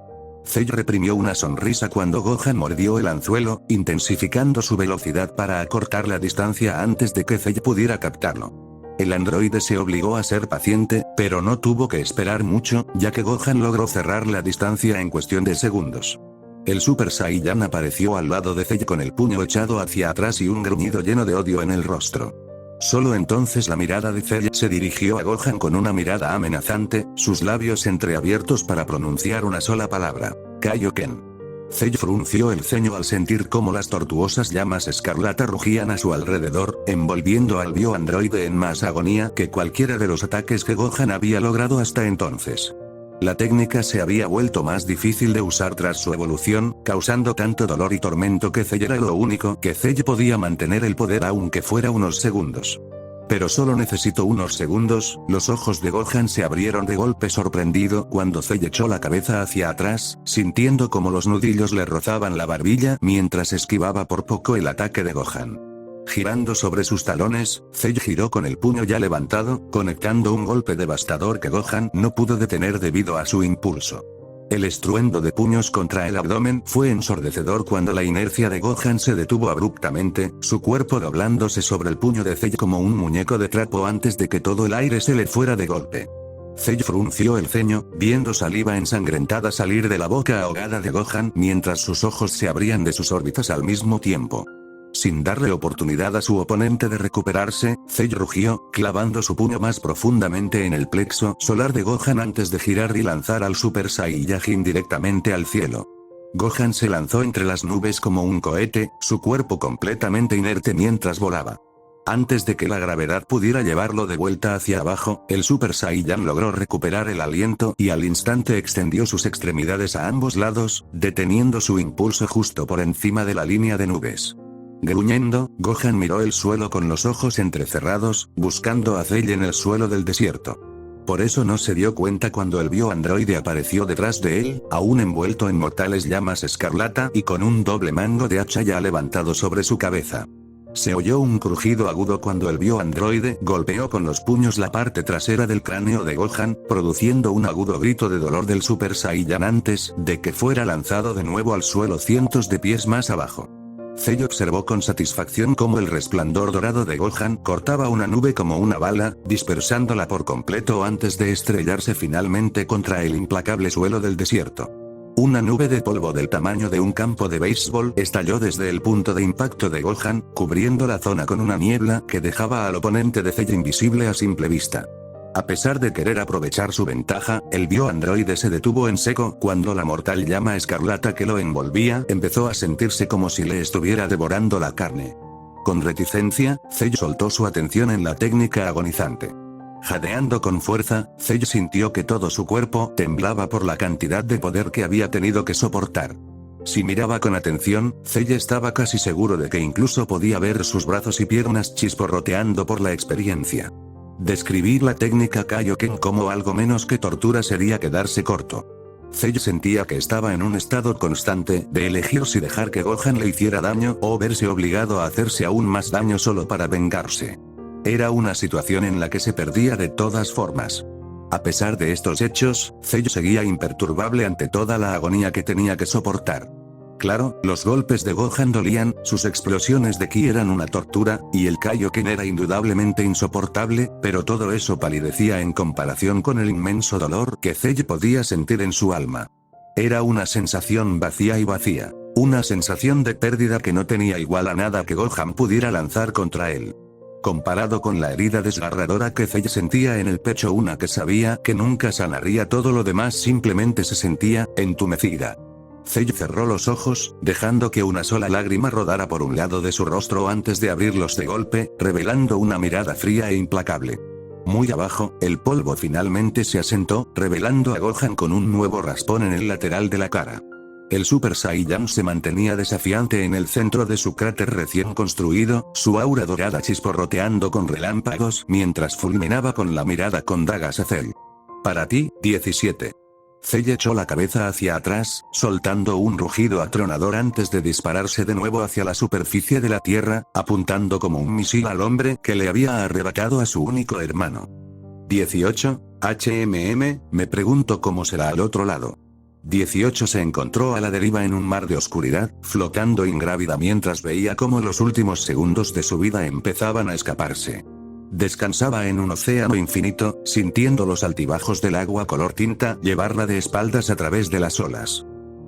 Cell reprimió una sonrisa cuando Gohan mordió el anzuelo, intensificando su velocidad para acortar la distancia antes de que Cell pudiera captarlo. El androide se obligó a ser paciente, pero no tuvo que esperar mucho, ya que Gohan logró cerrar la distancia en cuestión de segundos. El Super Saiyan apareció al lado de Cell con el puño echado hacia atrás y un gruñido lleno de odio en el rostro. Solo entonces la mirada de Cell se dirigió a Gohan con una mirada amenazante, sus labios entreabiertos para pronunciar una sola palabra: Kaioken. Cell frunció el ceño al sentir cómo las tortuosas llamas escarlata rugían a su alrededor, envolviendo al bioandroide en más agonía que cualquiera de los ataques que Gohan había logrado hasta entonces. La técnica se había vuelto más difícil de usar tras su evolución, causando tanto dolor y tormento que Cell era lo único que Cell podía mantener el poder aunque fuera unos segundos. Pero solo necesitó unos segundos. Los ojos de Gohan se abrieron de golpe sorprendido cuando Cell echó la cabeza hacia atrás, sintiendo como los nudillos le rozaban la barbilla mientras esquivaba por poco el ataque de Gohan. Girando sobre sus talones, Cell giró con el puño ya levantado, conectando un golpe devastador que Gohan no pudo detener debido a su impulso. El estruendo de puños contra el abdomen fue ensordecedor cuando la inercia de Gohan se detuvo abruptamente, su cuerpo doblándose sobre el puño de Cell como un muñeco de trapo antes de que todo el aire se le fuera de golpe. Cell frunció el ceño, viendo saliva ensangrentada salir de la boca ahogada de Gohan mientras sus ojos se abrían de sus órbitas al mismo tiempo. Sin darle oportunidad a su oponente de recuperarse, Cell rugió, clavando su puño más profundamente en el plexo solar de Gohan antes de girar y lanzar al Super Saiyajin directamente al cielo. Gohan se lanzó entre las nubes como un cohete, su cuerpo completamente inerte mientras volaba. Antes de que la gravedad pudiera llevarlo de vuelta hacia abajo, el Super Saiyan logró recuperar el aliento y al instante extendió sus extremidades a ambos lados, deteniendo su impulso justo por encima de la línea de nubes. Gruñendo, Gohan miró el suelo con los ojos entrecerrados, buscando a Cell en el suelo del desierto. Por eso no se dio cuenta cuando el bioandroide apareció detrás de él, aún envuelto en mortales llamas escarlata y con un doble mango de hacha ya levantado sobre su cabeza. Se oyó un crujido agudo cuando el bioandroide golpeó con los puños la parte trasera del cráneo de Gohan, produciendo un agudo grito de dolor del Super Saiyan antes de que fuera lanzado de nuevo al suelo cientos de pies más abajo. Cell observó con satisfacción cómo el resplandor dorado de Gohan cortaba una nube como una bala, dispersándola por completo antes de estrellarse finalmente contra el implacable suelo del desierto. Una nube de polvo del tamaño de un campo de béisbol estalló desde el punto de impacto de Gohan, cubriendo la zona con una niebla que dejaba al oponente de Cell invisible a simple vista. A pesar de querer aprovechar su ventaja, el bioandroide se detuvo en seco cuando la mortal llama escarlata que lo envolvía empezó a sentirse como si le estuviera devorando la carne. Con reticencia, Cell soltó su atención en la técnica agonizante. Jadeando con fuerza, Cell sintió que todo su cuerpo temblaba por la cantidad de poder que había tenido que soportar. Si miraba con atención, Cell estaba casi seguro de que incluso podía ver sus brazos y piernas chisporroteando por la experiencia. Describir la técnica Kaioken como algo menos que tortura sería quedarse corto. Cell sentía que estaba en un estado constante de elegir si dejar que Gohan le hiciera daño o verse obligado a hacerse aún más daño solo para vengarse. Era una situación en la que se perdía de todas formas. A pesar de estos hechos, Cell seguía imperturbable ante toda la agonía que tenía que soportar. Claro, los golpes de Gohan dolían, sus explosiones de ki eran una tortura, y el Kaioken era indudablemente insoportable, pero todo eso palidecía en comparación con el inmenso dolor que Cell podía sentir en su alma. Era una sensación vacía y vacía. Una sensación de pérdida que no tenía igual a nada que Gohan pudiera lanzar contra él. Comparado con la herida desgarradora que Cell sentía en el pecho, una que sabía que nunca sanaría, todo lo demás simplemente se sentía entumecida. Cell cerró los ojos, dejando que una sola lágrima rodara por un lado de su rostro antes de abrirlos de golpe, revelando una mirada fría e implacable. Muy abajo, el polvo finalmente se asentó, revelando a Gohan con un nuevo raspón en el lateral de la cara. El Super Saiyan se mantenía desafiante en el centro de su cráter recién construido, su aura dorada chisporroteando con relámpagos mientras fulminaba con la mirada con dagas a Cell. Para ti, 17. Cell echó la cabeza hacia atrás, soltando un rugido atronador antes de dispararse de nuevo hacia la superficie de la Tierra, apuntando como un misil al hombre que le había arrebatado a su único hermano. 18, me pregunto cómo será al otro lado. 18 se encontró a la deriva en un mar de oscuridad, flotando ingrávida mientras veía cómo los últimos segundos de su vida empezaban a escaparse. Descansaba en un océano infinito, sintiendo los altibajos del agua color tinta llevarla de espaldas a través de las olas.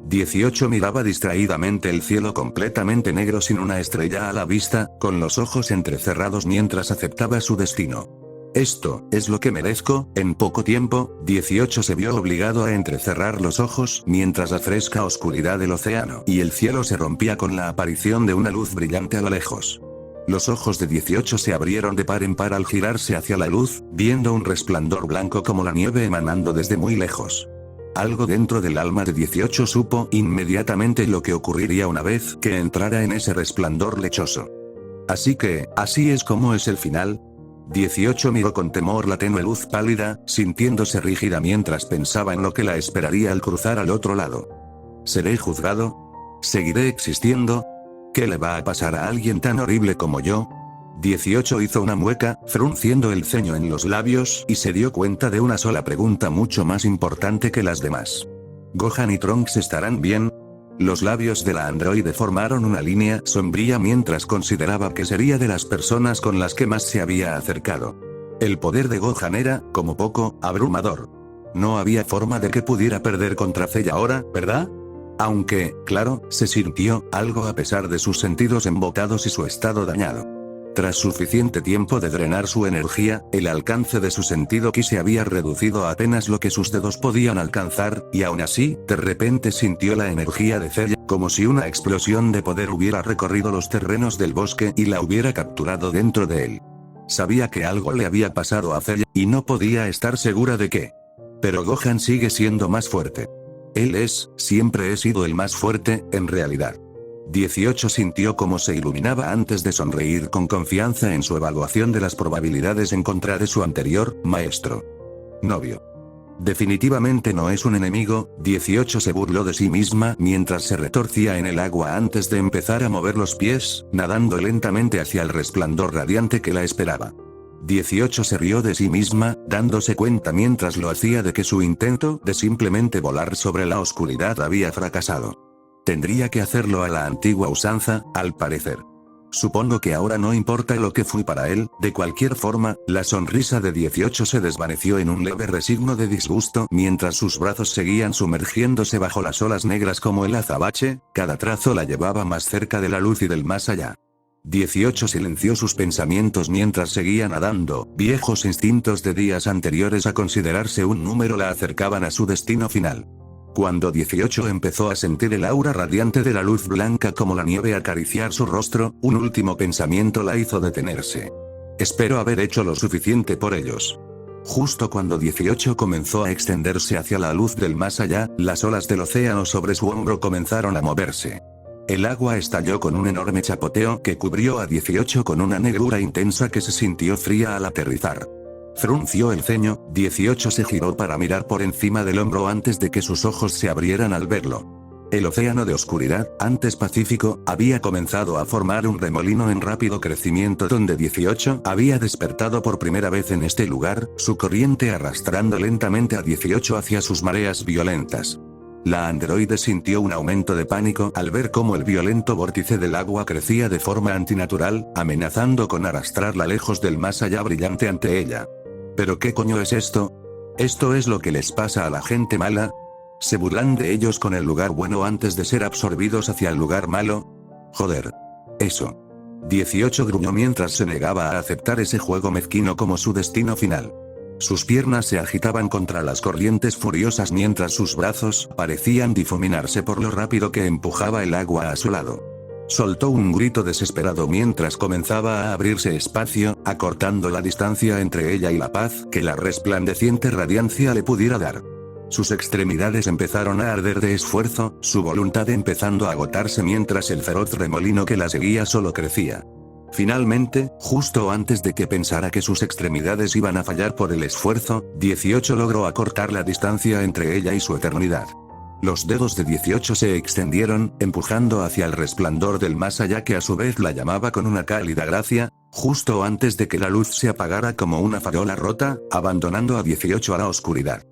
18 miraba distraídamente el cielo completamente negro sin una estrella a la vista, con los ojos entrecerrados mientras aceptaba su destino. Esto es lo que merezco. En poco tiempo, 18 se vio obligado a entrecerrar los ojos mientras la fresca oscuridad del océano y el cielo se rompía con la aparición de una luz brillante a lo lejos. Los ojos de 18 se abrieron de par en par al girarse hacia la luz, viendo un resplandor blanco como la nieve emanando desde muy lejos. Algo dentro del alma de 18 supo inmediatamente lo que ocurriría una vez que entrara en ese resplandor lechoso. Así que, ¿así es como es el final? 18 miró con temor la tenue luz pálida, sintiéndose rígida mientras pensaba en lo que la esperaría al cruzar al otro lado. ¿Seré juzgado? ¿Seguiré existiendo? ¿Qué le va a pasar a alguien tan horrible como yo? 18 hizo una mueca, frunciendo el ceño en los labios, y se dio cuenta de una sola pregunta mucho más importante que las demás. ¿Gohan y Trunks estarán bien? Los labios de la androide formaron una línea sombría mientras consideraba que sería de las personas con las que más se había acercado. El poder de Gohan era, como poco, abrumador. No había forma de que pudiera perder contra Cell ahora, ¿verdad? Aunque, claro, se sintió algo a pesar de sus sentidos embotados y su estado dañado. Tras suficiente tiempo de drenar su energía, el alcance de su sentido ki se había reducido a apenas lo que sus dedos podían alcanzar, y aún así, de repente sintió la energía de Cell, como si una explosión de poder hubiera recorrido los terrenos del bosque y la hubiera capturado dentro de él. Sabía que algo le había pasado a Cell, y no podía estar segura de qué. Pero Gohan sigue siendo más fuerte. Él siempre he sido el más fuerte, en realidad. 18 sintió cómo se iluminaba antes de sonreír con confianza en su evaluación de las probabilidades en contra de su anterior maestro. Novio. Definitivamente no es un enemigo. 18 se burló de sí misma mientras se retorcía en el agua antes de empezar a mover los pies, nadando lentamente hacia el resplandor radiante que la esperaba. 18 se rió de sí misma, dándose cuenta mientras lo hacía de que su intento de simplemente volar sobre la oscuridad había fracasado. Tendría que hacerlo a la antigua usanza, al parecer. Supongo que ahora no importa lo que fui para él. De cualquier forma, la sonrisa de 18 se desvaneció en un leve resigno de disgusto mientras sus brazos seguían sumergiéndose bajo las olas negras como el azabache, cada trazo la llevaba más cerca de la luz y del más allá. 18 silenció sus pensamientos mientras seguía nadando. Viejos instintos de días anteriores a considerarse un número la acercaban a su destino final. Cuando 18 empezó a sentir el aura radiante de la luz blanca como la nieve acariciar su rostro, un último pensamiento la hizo detenerse. Espero haber hecho lo suficiente por ellos. Justo cuando 18 comenzó a extenderse hacia la luz del más allá, las olas del océano sobre su hombro comenzaron a moverse. El agua estalló con un enorme chapoteo que cubrió a 18 con una negrura intensa que se sintió fría al aterrizar. Frunció el ceño, 18 se giró para mirar por encima del hombro antes de que sus ojos se abrieran al verlo. El océano de oscuridad, antes pacífico, había comenzado a formar un remolino en rápido crecimiento donde 18 había despertado por primera vez en este lugar, su corriente arrastrando lentamente a 18 hacia sus mareas violentas. La androide sintió un aumento de pánico al ver cómo el violento vórtice del agua crecía de forma antinatural, amenazando con arrastrarla lejos del más allá brillante ante ella. ¿Pero qué coño es esto? ¿Esto es lo que les pasa a la gente mala? ¿Se burlan de ellos con el lugar bueno antes de ser absorbidos hacia el lugar malo? Joder. Eso. 18 gruñó mientras se negaba a aceptar ese juego mezquino como su destino final. Sus piernas se agitaban contra las corrientes furiosas mientras sus brazos parecían difuminarse por lo rápido que empujaba el agua a su lado. Soltó un grito desesperado mientras comenzaba a abrirse espacio, acortando la distancia entre ella y la paz que la resplandeciente radiancia le pudiera dar. Sus extremidades empezaron a arder de esfuerzo, su voluntad empezando a agotarse mientras el feroz remolino que la seguía solo crecía. Finalmente, justo antes de que pensara que sus extremidades iban a fallar por el esfuerzo, 18 logró acortar la distancia entre ella y su eternidad. Los dedos de 18 se extendieron, empujando hacia el resplandor del más allá que a su vez la llamaba con una cálida gracia, justo antes de que la luz se apagara como una farola rota, abandonando a 18 a la oscuridad.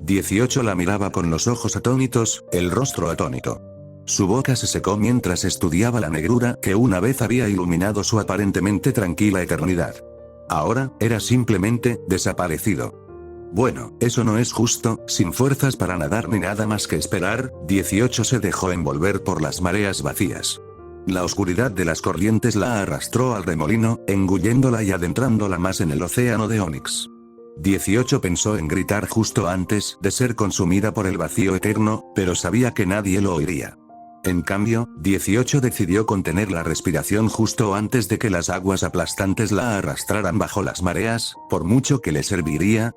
18 la miraba con los ojos atónitos, el rostro atónito. Su boca se secó mientras estudiaba la negrura que una vez había iluminado su aparentemente tranquila eternidad. Ahora, era simplemente desaparecido. Bueno, eso no es justo, sin fuerzas para nadar ni nada más que esperar, 18 se dejó envolver por las mareas vacías. La oscuridad de las corrientes la arrastró al remolino, engulléndola y adentrándola más en el océano de Onix. 18 pensó en gritar justo antes de ser consumida por el vacío eterno, pero sabía que nadie lo oiría. En cambio, 18 decidió contener la respiración justo antes de que las aguas aplastantes la arrastraran bajo las mareas, por mucho que le serviría.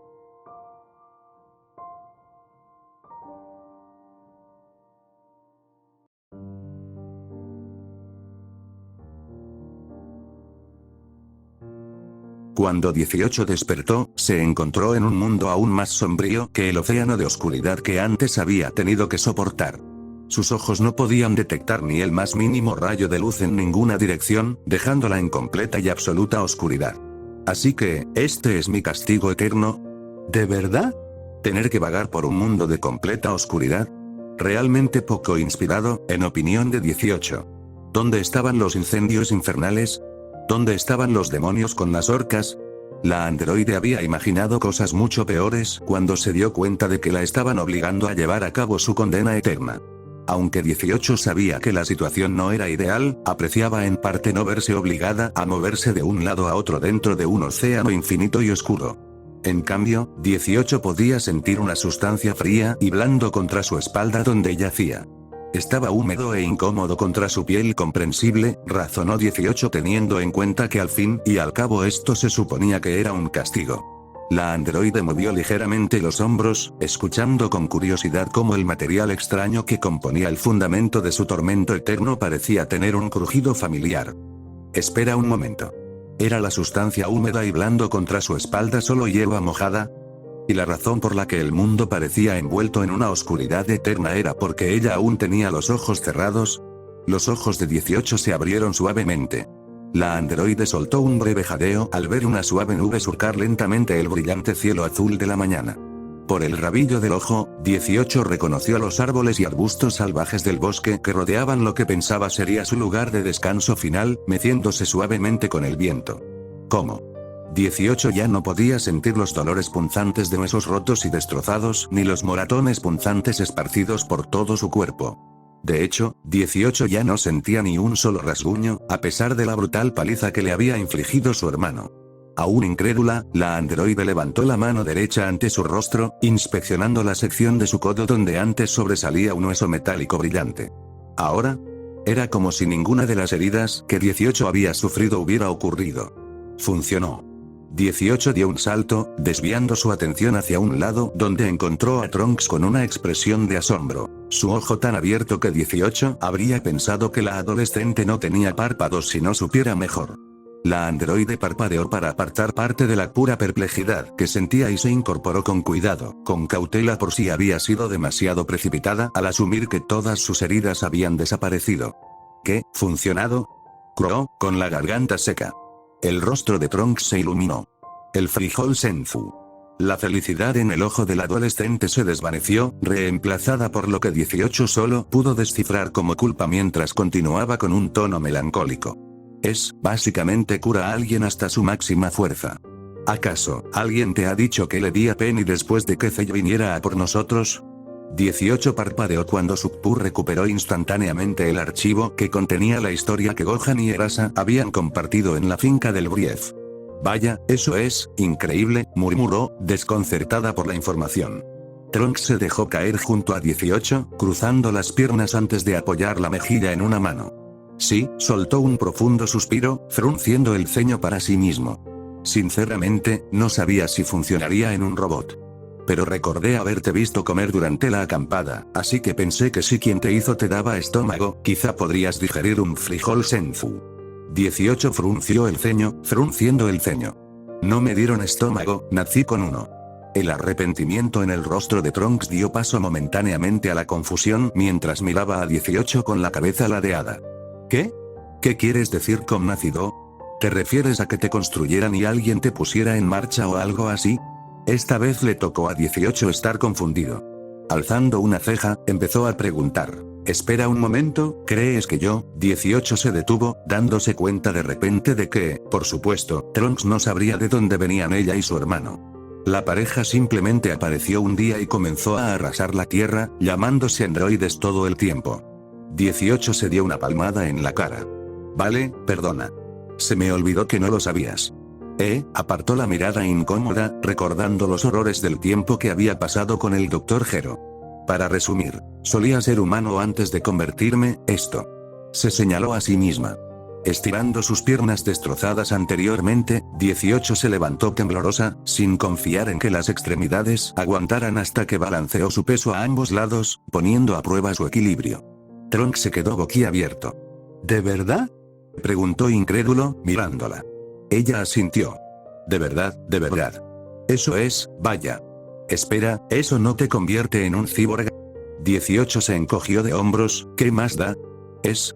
Cuando 18 despertó, se encontró en un mundo aún más sombrío que el océano de oscuridad que antes había tenido que soportar. Sus ojos no podían detectar ni el más mínimo rayo de luz en ninguna dirección, dejándola en completa y absoluta oscuridad. Así que, ¿este es mi castigo eterno? ¿De verdad? ¿Tener que vagar por un mundo de completa oscuridad? Realmente poco inspirado, en opinión de 18. ¿Dónde estaban los incendios infernales? ¿Dónde estaban los demonios con las orcas? La androide había imaginado cosas mucho peores cuando se dio cuenta de que la estaban obligando a llevar a cabo su condena eterna. Aunque 18 sabía que la situación no era ideal, apreciaba en parte no verse obligada a moverse de un lado a otro dentro de un océano infinito y oscuro. En cambio, 18 podía sentir una sustancia fría y blando contra su espalda donde yacía. Estaba húmedo e incómodo contra su piel comprensible, razonó 18 teniendo en cuenta que al fin y al cabo esto se suponía que era un castigo. La androide movió ligeramente los hombros, escuchando con curiosidad cómo el material extraño que componía el fundamento de su tormento eterno parecía tener un crujido familiar. Espera un momento. ¿Era la sustancia húmeda y blando contra su espalda solo hierba mojada? Y la razón por la que el mundo parecía envuelto en una oscuridad eterna era porque ella aún tenía los ojos cerrados. Los ojos de 18 se abrieron suavemente. La androide soltó un breve jadeo al ver una suave nube surcar lentamente el brillante cielo azul de la mañana. Por el rabillo del ojo, 18 reconoció los árboles y arbustos salvajes del bosque que rodeaban lo que pensaba sería su lugar de descanso final, meciéndose suavemente con el viento. ¿Cómo? 18 ya no podía sentir los dolores punzantes de huesos rotos y destrozados ni los moratones punzantes esparcidos por todo su cuerpo. De hecho, 18 ya no sentía ni un solo rasguño, a pesar de la brutal paliza que le había infligido su hermano. Aún incrédula, la androide levantó la mano derecha ante su rostro, inspeccionando la sección de su codo donde antes sobresalía un hueso metálico brillante. Ahora, era como si ninguna de las heridas que 18 había sufrido hubiera ocurrido. Funcionó. 18 dio un salto, desviando su atención hacia un lado donde encontró a Trunks con una expresión de asombro. Su ojo tan abierto que 18 habría pensado que la adolescente no tenía párpados si no supiera mejor. La androide parpadeó para apartar parte de la pura perplejidad que sentía y se incorporó con cuidado, con cautela por si había sido demasiado precipitada al asumir que todas sus heridas habían desaparecido. ¿Qué? ¿Funcionado? Croó, con la garganta seca. El rostro de Trunks se iluminó. El frijol Senzu. La felicidad en el ojo del adolescente se desvaneció, reemplazada por lo que 18 solo pudo descifrar como culpa mientras continuaba con un tono melancólico. Básicamente cura a alguien hasta su máxima fuerza. ¿Acaso, alguien te ha dicho que le di a Penny después de que Zell viniera a por nosotros? 18 parpadeó cuando Sukpu recuperó instantáneamente el archivo que contenía la historia que Gohan y Erasa habían compartido en la finca del Brief. Vaya, eso es increíble, murmuró, desconcertada por la información. Trunks se dejó caer junto a 18, cruzando las piernas antes de apoyar la mejilla en una mano. Sí, soltó un profundo suspiro, frunciendo el ceño para sí mismo. Sinceramente, no sabía si funcionaría en un robot. Pero recordé haberte visto comer durante la acampada, así que pensé que si quien te hizo te daba estómago, quizá podrías digerir un frijol Senzu. 18 frunció el ceño, frunciendo el ceño. No me dieron estómago, nací con uno. El arrepentimiento en el rostro de Trunks dio paso momentáneamente a la confusión mientras miraba a 18 con la cabeza ladeada. ¿Qué? ¿Qué quieres decir con nacido? ¿Te refieres a que te construyeran y alguien te pusiera en marcha o algo así? Esta vez le tocó a 18 estar confundido. Alzando una ceja, empezó a preguntar. Espera un momento, ¿crees que yo? 18 se detuvo, dándose cuenta de repente de que, por supuesto, Trunks no sabría de dónde venían ella y su hermano. La pareja simplemente apareció un día y comenzó a arrasar la tierra, llamándose androides todo el tiempo. 18 se dio una palmada en la cara. Vale, perdona. Se me olvidó que no lo sabías. Apartó la mirada incómoda, recordando los horrores del tiempo que había pasado con el Dr. Gero. Para resumir, solía ser humano antes de convertirme, esto. Se señaló a sí misma. Estirando sus piernas destrozadas anteriormente, 18 se levantó temblorosa, sin confiar en que las extremidades aguantaran hasta que balanceó su peso a ambos lados, poniendo a prueba su equilibrio. Trunks se quedó boquiabierto. ¿De verdad? Preguntó incrédulo, mirándola. Ella asintió. De verdad, de verdad. Eso es, vaya. Espera, ¿eso no te convierte en un cyborg? 18 se encogió de hombros, ¿qué más da?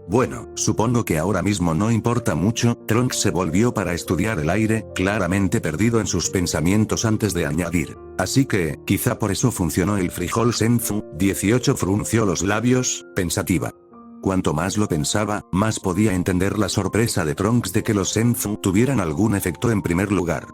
Bueno, supongo que ahora mismo no importa mucho. Trunks se volvió para estudiar el aire, claramente perdido en sus pensamientos antes de añadir. Así que, quizá por eso funcionó el frijol Senzu. 18 frunció los labios, pensativa. Cuanto más lo pensaba, más podía entender la sorpresa de Trunks de que los Senzu tuvieran algún efecto en primer lugar.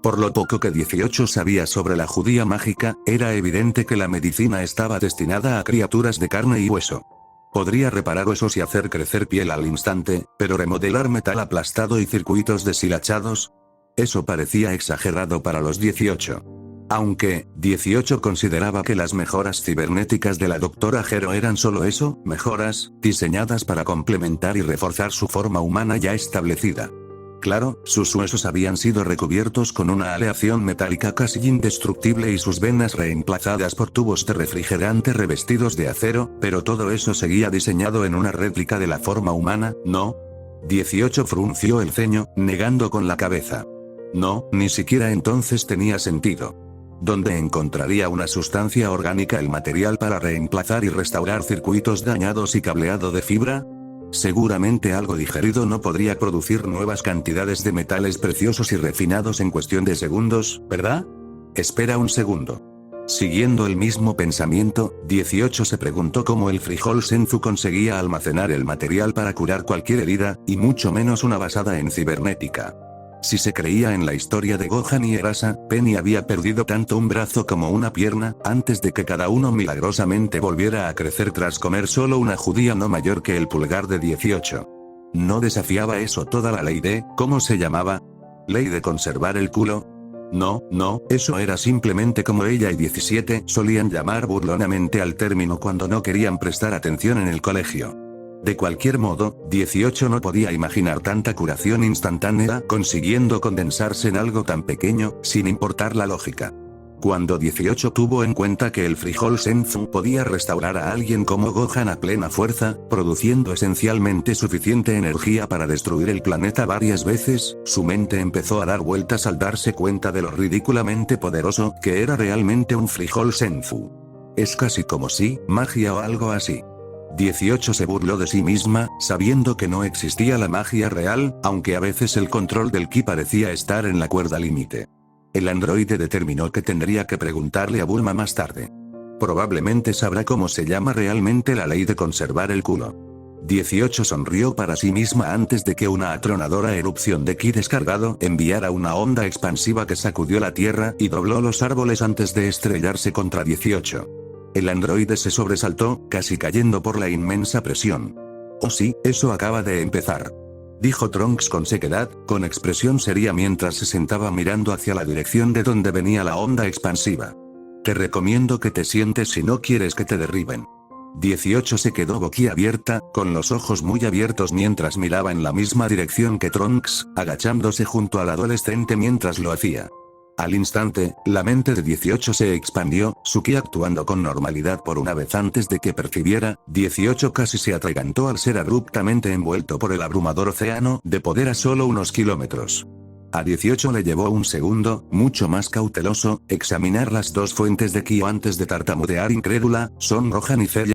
Por lo poco que 18 sabía sobre la judía mágica, era evidente que la medicina estaba destinada a criaturas de carne y hueso. Podría reparar huesos y hacer crecer piel al instante, pero remodelar metal aplastado y circuitos deshilachados. Eso parecía exagerado para los 18. Aunque, 18 consideraba que las mejoras cibernéticas de la Dra. Gero eran solo eso, mejoras, diseñadas para complementar y reforzar su forma humana ya establecida. Claro, sus huesos habían sido recubiertos con una aleación metálica casi indestructible y sus venas reemplazadas por tubos de refrigerante revestidos de acero, pero todo eso seguía diseñado en una réplica de la forma humana, ¿no? 18 frunció el ceño, negando con la cabeza. No, ni siquiera entonces tenía sentido. ¿Dónde encontraría una sustancia orgánica el material para reemplazar y restaurar circuitos dañados y cableado de fibra? Seguramente algo digerido no podría producir nuevas cantidades de metales preciosos y refinados en cuestión de segundos, ¿verdad? Espera un segundo. Siguiendo el mismo pensamiento, 18 se preguntó cómo el frijol Senzu conseguía almacenar el material para curar cualquier herida, y mucho menos una basada en cibernética. Si se creía en la historia de Gohan y Erasa, Penny había perdido tanto un brazo como una pierna, antes de que cada uno milagrosamente volviera a crecer tras comer solo una judía no mayor que el pulgar de 18. ¿No desafiaba eso toda la ley de, ¿cómo se llamaba? ¿Ley de conservar el culo? No, eso era simplemente como ella y 17 solían llamar burlonamente al término cuando no querían prestar atención en el colegio. De cualquier modo, 18 no podía imaginar tanta curación instantánea consiguiendo condensarse en algo tan pequeño, sin importar la lógica. Cuando 18 tuvo en cuenta que el frijol Senzu podía restaurar a alguien como Gohan a plena fuerza, produciendo esencialmente suficiente energía para destruir el planeta varias veces, su mente empezó a dar vueltas al darse cuenta de lo ridículamente poderoso que era realmente un frijol Senzu. Es casi como si, magia o algo así. 18 se burló de sí misma, sabiendo que no existía la magia real, aunque a veces el control del ki parecía estar en la cuerda límite. El androide determinó que tendría que preguntarle a Bulma más tarde. Probablemente sabrá cómo se llama realmente la ley de conservar el culo. 18 sonrió para sí misma antes de que una atronadora erupción de ki descargado enviara una onda expansiva que sacudió la tierra y dobló los árboles antes de estrellarse contra 18. El androide se sobresaltó, casi cayendo por la inmensa presión. Oh sí, eso acaba de empezar. Dijo Trunks con sequedad, con expresión seria mientras se sentaba mirando hacia la dirección de donde venía la onda expansiva. Te recomiendo que te sientes si no quieres que te derriben. 18 se quedó boquiabierta, con los ojos muy abiertos mientras miraba en la misma dirección que Trunks, agachándose junto al adolescente mientras lo hacía. Al instante, la mente de 18 se expandió, su ki actuando con normalidad por una vez antes de que percibiera, 18 casi se atragantó al ser abruptamente envuelto por el abrumador océano de poder a solo unos kilómetros. A 18 le llevó un segundo, mucho más cauteloso, examinar las dos fuentes de ki antes de tartamudear incrédula, ¿son Gohan y Cell?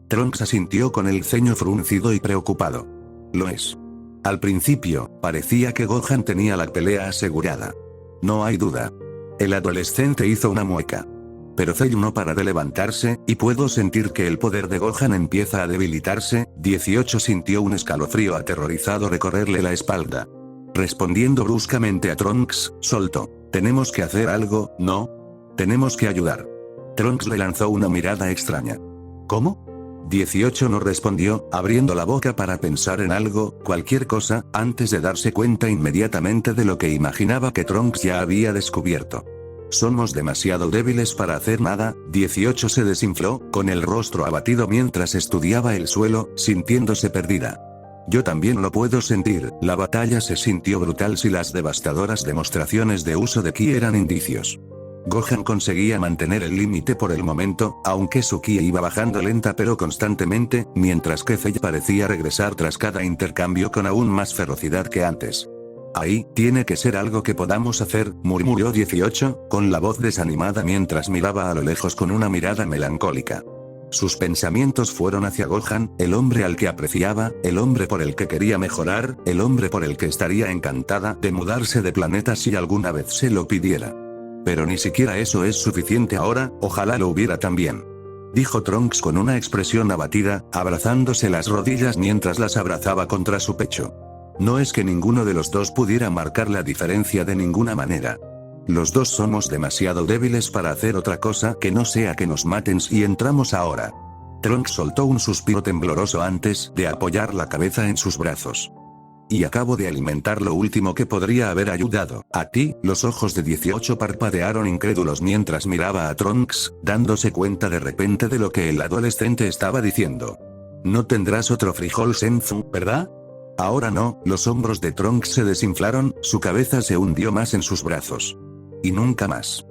Trunks asintió con el ceño fruncido y preocupado. Lo es. Al principio, parecía que Gohan tenía la pelea asegurada. No hay duda. El adolescente hizo una mueca. Pero Cell no para de levantarse, y puedo sentir que el poder de Gohan empieza a debilitarse. 18 sintió un escalofrío aterrorizado recorrerle la espalda. Respondiendo bruscamente a Trunks, soltó. Tenemos que hacer algo, ¿no? Tenemos que ayudar. Trunks le lanzó una mirada extraña. ¿Cómo? 18 no respondió, abriendo la boca para pensar en algo, cualquier cosa, antes de darse cuenta inmediatamente de lo que imaginaba que Trunks ya había descubierto. Somos demasiado débiles para hacer nada. 18 se desinfló, con el rostro abatido mientras estudiaba el suelo, sintiéndose perdida. Yo también lo puedo sentir, la batalla se sintió brutal si las devastadoras demostraciones de uso de ki eran indicios. Gohan conseguía mantener el límite por el momento, aunque su ki iba bajando lenta pero constantemente, mientras que Cell parecía regresar tras cada intercambio con aún más ferocidad que antes. Ahí, tiene que ser algo que podamos hacer, murmuró 18, con la voz desanimada mientras miraba a lo lejos con una mirada melancólica. Sus pensamientos fueron hacia Gohan, el hombre al que apreciaba, el hombre por el que quería mejorar, el hombre por el que estaría encantada de mudarse de planeta si alguna vez se lo pidiera. Pero ni siquiera eso es suficiente ahora, ojalá lo hubiera también. Dijo Trunks con una expresión abatida, abrazándose las rodillas mientras las abrazaba contra su pecho. No es que ninguno de los dos pudiera marcar la diferencia de ninguna manera. Los dos somos demasiado débiles para hacer otra cosa que no sea que nos maten si entramos ahora. Trunks soltó un suspiro tembloroso antes de apoyar la cabeza en sus brazos. Y acabo de alimentar lo último que podría haber ayudado. A ti, los ojos de 18 parpadearon incrédulos mientras miraba a Trunks, dándose cuenta de repente de lo que el adolescente estaba diciendo. No tendrás otro frijol Senzu, ¿verdad? Ahora no, los hombros de Trunks se desinflaron, su cabeza se hundió más en sus brazos. Y nunca más.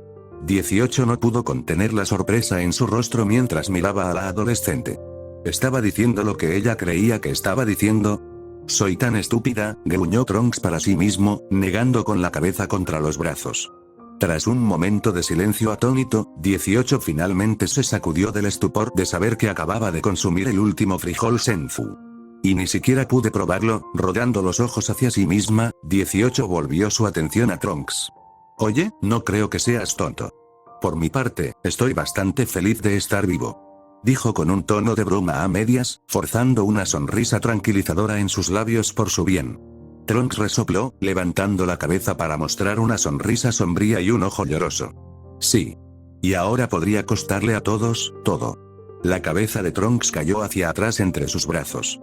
18 no pudo contener la sorpresa en su rostro mientras miraba a la adolescente. ¿Estaba diciendo lo que ella creía que estaba diciendo? Soy tan estúpida, gruñó Trunks para sí mismo, negando con la cabeza contra los brazos. Tras un momento de silencio atónito, 18 finalmente se sacudió del estupor de saber que acababa de consumir el último frijol Senzu. Y ni siquiera pude probarlo, rodando los ojos hacia sí misma, 18 volvió su atención a Trunks. Oye, no creo que seas tonto. Por mi parte, estoy bastante feliz de estar vivo. Dijo con un tono de broma a medias, forzando una sonrisa tranquilizadora en sus labios por su bien. Trunks resopló, levantando la cabeza para mostrar una sonrisa sombría y un ojo lloroso. Sí. Y ahora podría costarle a todos, todo. La cabeza de Trunks cayó hacia atrás entre sus brazos.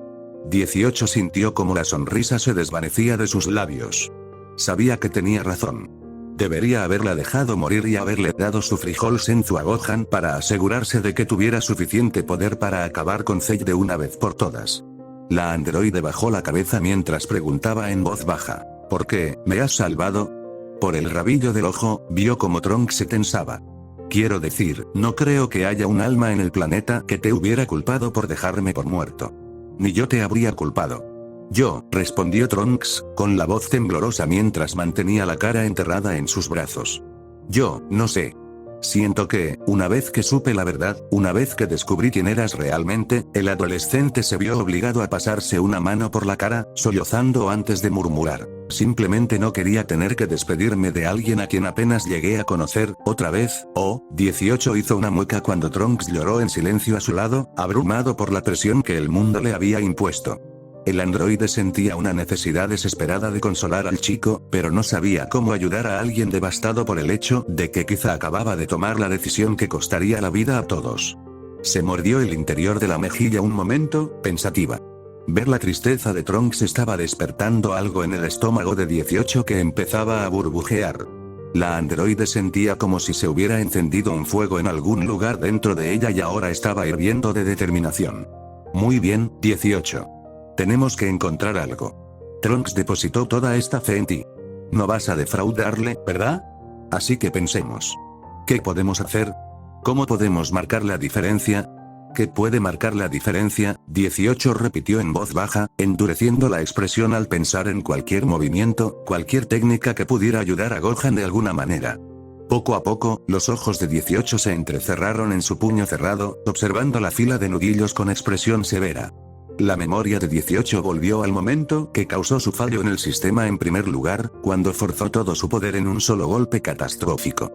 18 sintió como la sonrisa se desvanecía de sus labios. Sabía que tenía razón. Debería haberla dejado morir y haberle dado su frijol Senzu a Gohan para asegurarse de que tuviera suficiente poder para acabar con Cell de una vez por todas. La androide bajó la cabeza mientras preguntaba en voz baja. ¿Por qué, me has salvado? Por el rabillo del ojo, vio como Trunks se tensaba. Quiero decir, no creo que haya un alma en el planeta que te hubiera culpado por dejarme por muerto. Ni yo te habría culpado. Yo, respondió Trunks, con la voz temblorosa mientras mantenía la cara enterrada en sus brazos. Yo, no sé. Siento que, una vez que supe la verdad, una vez que descubrí quién eras realmente, el adolescente se vio obligado a pasarse una mano por la cara, sollozando antes de murmurar. Simplemente no quería tener que despedirme de alguien a quien apenas llegué a conocer, otra vez. 18 hizo una mueca cuando Trunks lloró en silencio a su lado, abrumado por la presión que el mundo le había impuesto. El androide sentía una necesidad desesperada de consolar al chico, pero no sabía cómo ayudar a alguien devastado por el hecho de que quizá acababa de tomar la decisión que costaría la vida a todos. Se mordió el interior de la mejilla un momento, pensativa. Ver la tristeza de Trunks estaba despertando algo en el estómago de 18 que empezaba a burbujear. La androide sentía como si se hubiera encendido un fuego en algún lugar dentro de ella y ahora estaba hirviendo de determinación. Muy bien, 18. Tenemos que encontrar algo. Trunks depositó toda esta fe en ti. No vas a defraudarle, ¿verdad? Así que pensemos. ¿Qué podemos hacer? ¿Cómo podemos marcar la diferencia? ¿Qué puede marcar la diferencia? 18 repitió en voz baja, endureciendo la expresión al pensar en cualquier movimiento, cualquier técnica que pudiera ayudar a Gohan de alguna manera. Poco a poco, los ojos de 18 se entrecerraron en su puño cerrado, observando la fila de nudillos con expresión severa. La memoria de 18 volvió al momento que causó su fallo en el sistema en primer lugar, cuando forzó todo su poder en un solo golpe catastrófico.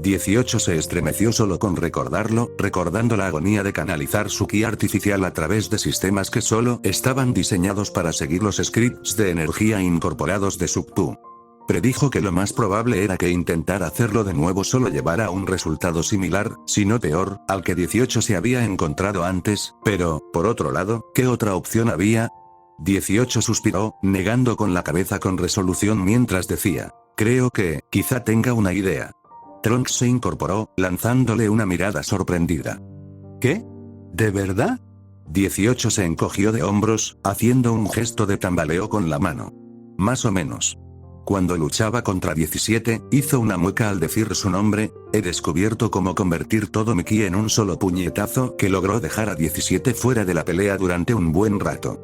18 se estremeció solo con recordarlo, recordando la agonía de canalizar su ki artificial a través de sistemas que solo estaban diseñados para seguir los scripts de energía incorporados de Subpu. Predijo que lo más probable era que intentar hacerlo de nuevo solo llevara a un resultado similar, si no peor, al que 18 se había encontrado antes, pero, por otro lado, ¿qué otra opción había? 18 suspiró, negando con la cabeza con resolución mientras decía, creo que, quizá tenga una idea. Trunks se incorporó, lanzándole una mirada sorprendida. ¿Qué? ¿De verdad? 18 se encogió de hombros, haciendo un gesto de tambaleo con la mano. Más o menos. Cuando luchaba contra 17, hizo una mueca al decir su nombre. He descubierto cómo convertir todo mi ki en un solo puñetazo que logró dejar a 17 fuera de la pelea durante un buen rato.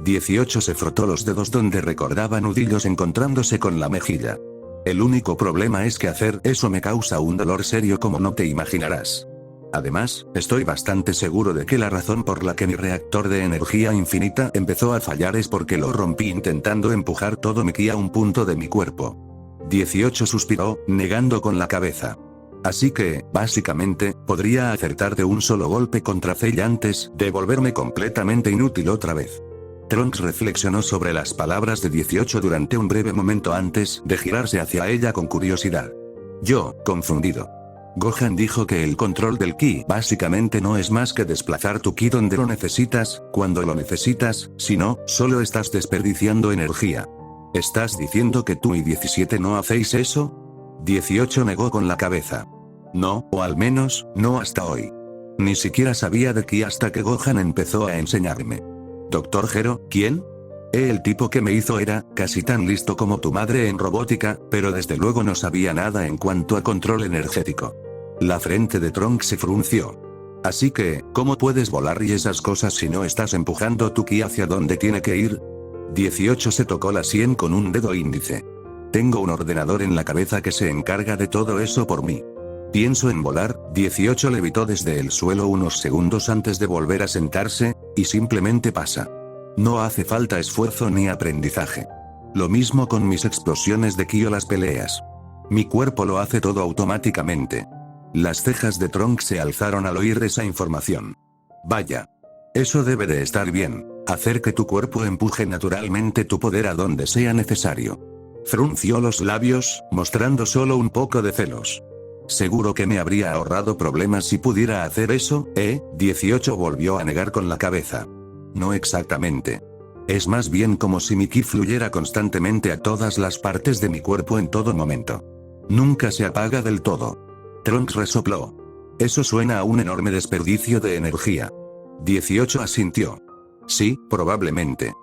18 se frotó los dedos donde recordaba nudillos encontrándose con la mejilla. El único problema es que hacer eso me causa un dolor serio como no te imaginarás. Además, estoy bastante seguro de que la razón por la que mi reactor de energía infinita empezó a fallar es porque lo rompí intentando empujar todo mi ki a un punto de mi cuerpo. 18 suspiró, negando con la cabeza. Así que, básicamente, podría acertar de un solo golpe contra Cell antes de volverme completamente inútil otra vez. Trunks reflexionó sobre las palabras de 18 durante un breve momento antes de girarse hacia ella con curiosidad. Yo, confundido. Gohan dijo que el control del ki básicamente no es más que desplazar tu ki donde lo necesitas, cuando lo necesitas, si no, solo estás desperdiciando energía. ¿Estás diciendo que tú y 17 no hacéis eso? 18 negó con la cabeza. No, o al menos, no hasta hoy. Ni siquiera sabía de ki hasta que Gohan empezó a enseñarme. ¿Dr. Gero, quién? El tipo que me hizo era casi tan listo como tu madre en robótica, pero desde luego no sabía nada en cuanto a control energético. La frente de Trunks se frunció. Así que, ¿cómo puedes volar y esas cosas si no estás empujando tu ki hacia donde tiene que ir? 18 se tocó la sien con un dedo índice. Tengo un ordenador en la cabeza que se encarga de todo eso por mí. Pienso en volar. 18 levitó desde el suelo unos segundos antes de volver a sentarse, y simplemente pasa. No hace falta esfuerzo ni aprendizaje. Lo mismo con mis explosiones de ki o las peleas. Mi cuerpo lo hace todo automáticamente. Las cejas de Trunks se alzaron al oír esa información. Vaya. Eso debe de estar bien, hacer que tu cuerpo empuje naturalmente tu poder a donde sea necesario. Frunció los labios, mostrando solo un poco de celos. Seguro que me habría ahorrado problemas si pudiera hacer eso, ¿eh? 18 volvió a negar con la cabeza. No exactamente. Es más bien como si mi ki fluyera constantemente a todas las partes de mi cuerpo en todo momento. Nunca se apaga del todo. Trunks resopló. Eso suena a un enorme desperdicio de energía. 18 asintió. Sí, probablemente.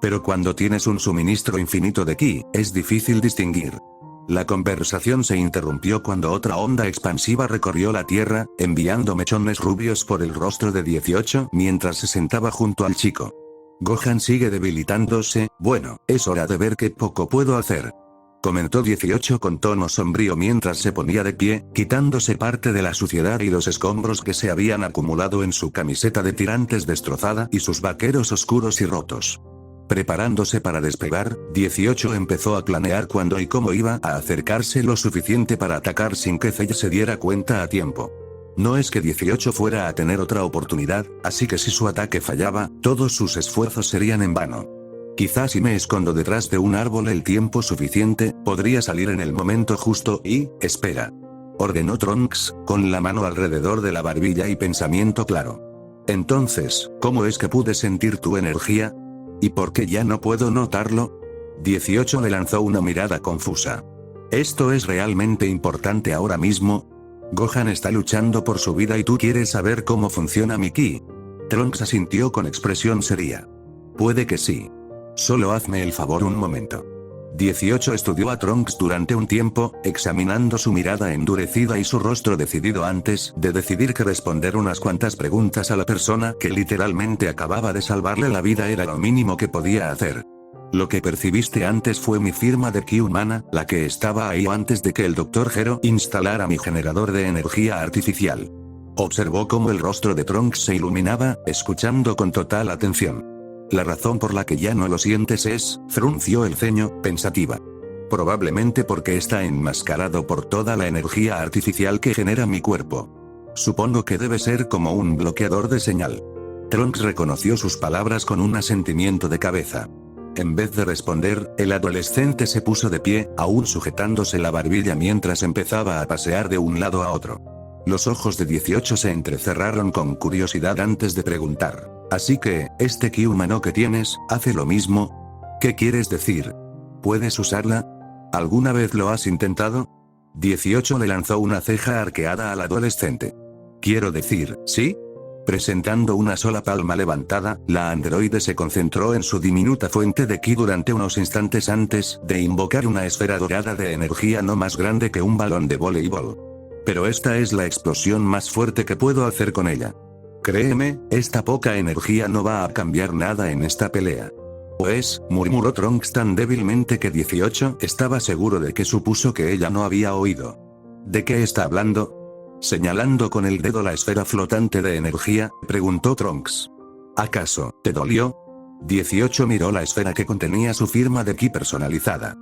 Pero cuando tienes un suministro infinito de ki, es difícil distinguir. La conversación se interrumpió cuando otra onda expansiva recorrió la tierra, enviando mechones rubios por el rostro de 18 mientras se sentaba junto al chico. Gohan sigue debilitándose, bueno, es hora de ver qué poco puedo hacer. Comentó 18 con tono sombrío mientras se ponía de pie, quitándose parte de la suciedad y los escombros que se habían acumulado en su camiseta de tirantes destrozada y sus vaqueros oscuros y rotos. Preparándose para despegar, 18 empezó a planear cuándo y cómo iba a acercarse lo suficiente para atacar sin que Cell se diera cuenta a tiempo. No es que 18 fuera a tener otra oportunidad, así que si su ataque fallaba, todos sus esfuerzos serían en vano. Quizás si me escondo detrás de un árbol el tiempo suficiente, podría salir en el momento justo y, espera. Ordenó Trunks, con la mano alrededor de la barbilla y pensamiento claro. Entonces, ¿cómo es que pude sentir tu energía? ¿Y por qué ya no puedo notarlo? 18 le lanzó una mirada confusa. ¿Esto es realmente importante ahora mismo? Gohan está luchando por su vida y tú quieres saber cómo funciona mi ki. Trunks asintió con expresión seria. Puede que sí. Solo hazme el favor un momento. 18 estudió a Trunks durante un tiempo, examinando su mirada endurecida y su rostro decidido antes de decidir que responder unas cuantas preguntas a la persona que literalmente acababa de salvarle la vida era lo mínimo que podía hacer. Lo que percibiste antes fue mi firma de ki humana, la que estaba ahí antes de que el Dr. Gero instalara mi generador de energía artificial. Observó cómo el rostro de Trunks se iluminaba, escuchando con total atención. La razón por la que ya no lo sientes es, frunció el ceño, pensativa. Probablemente porque está enmascarado por toda la energía artificial que genera mi cuerpo. Supongo que debe ser como un bloqueador de señal. Trunks reconoció sus palabras con un asentimiento de cabeza. En vez de responder, el adolescente se puso de pie, aún sujetándose la barbilla mientras empezaba a pasear de un lado a otro. Los ojos de 18 se entrecerraron con curiosidad antes de preguntar. Así que, ¿este ki humano que tienes, hace lo mismo? ¿Qué quieres decir? ¿Puedes usarla? ¿Alguna vez lo has intentado? 18 le lanzó una ceja arqueada al adolescente. Quiero decir, ¿sí? Presentando una sola palma levantada, la androide se concentró en su diminuta fuente de ki durante unos instantes antes de invocar una esfera dorada de energía no más grande que un balón de voleibol. Pero esta es la explosión más fuerte que puedo hacer con ella. Créeme, esta poca energía no va a cambiar nada en esta pelea. Pues, murmuró Trunks tan débilmente que 18 estaba seguro de que supuso que ella no había oído. ¿De qué está hablando? Señalando con el dedo la esfera flotante de energía, preguntó Trunks. ¿Acaso, te dolió? 18 miró la esfera que contenía su firma de ki personalizada.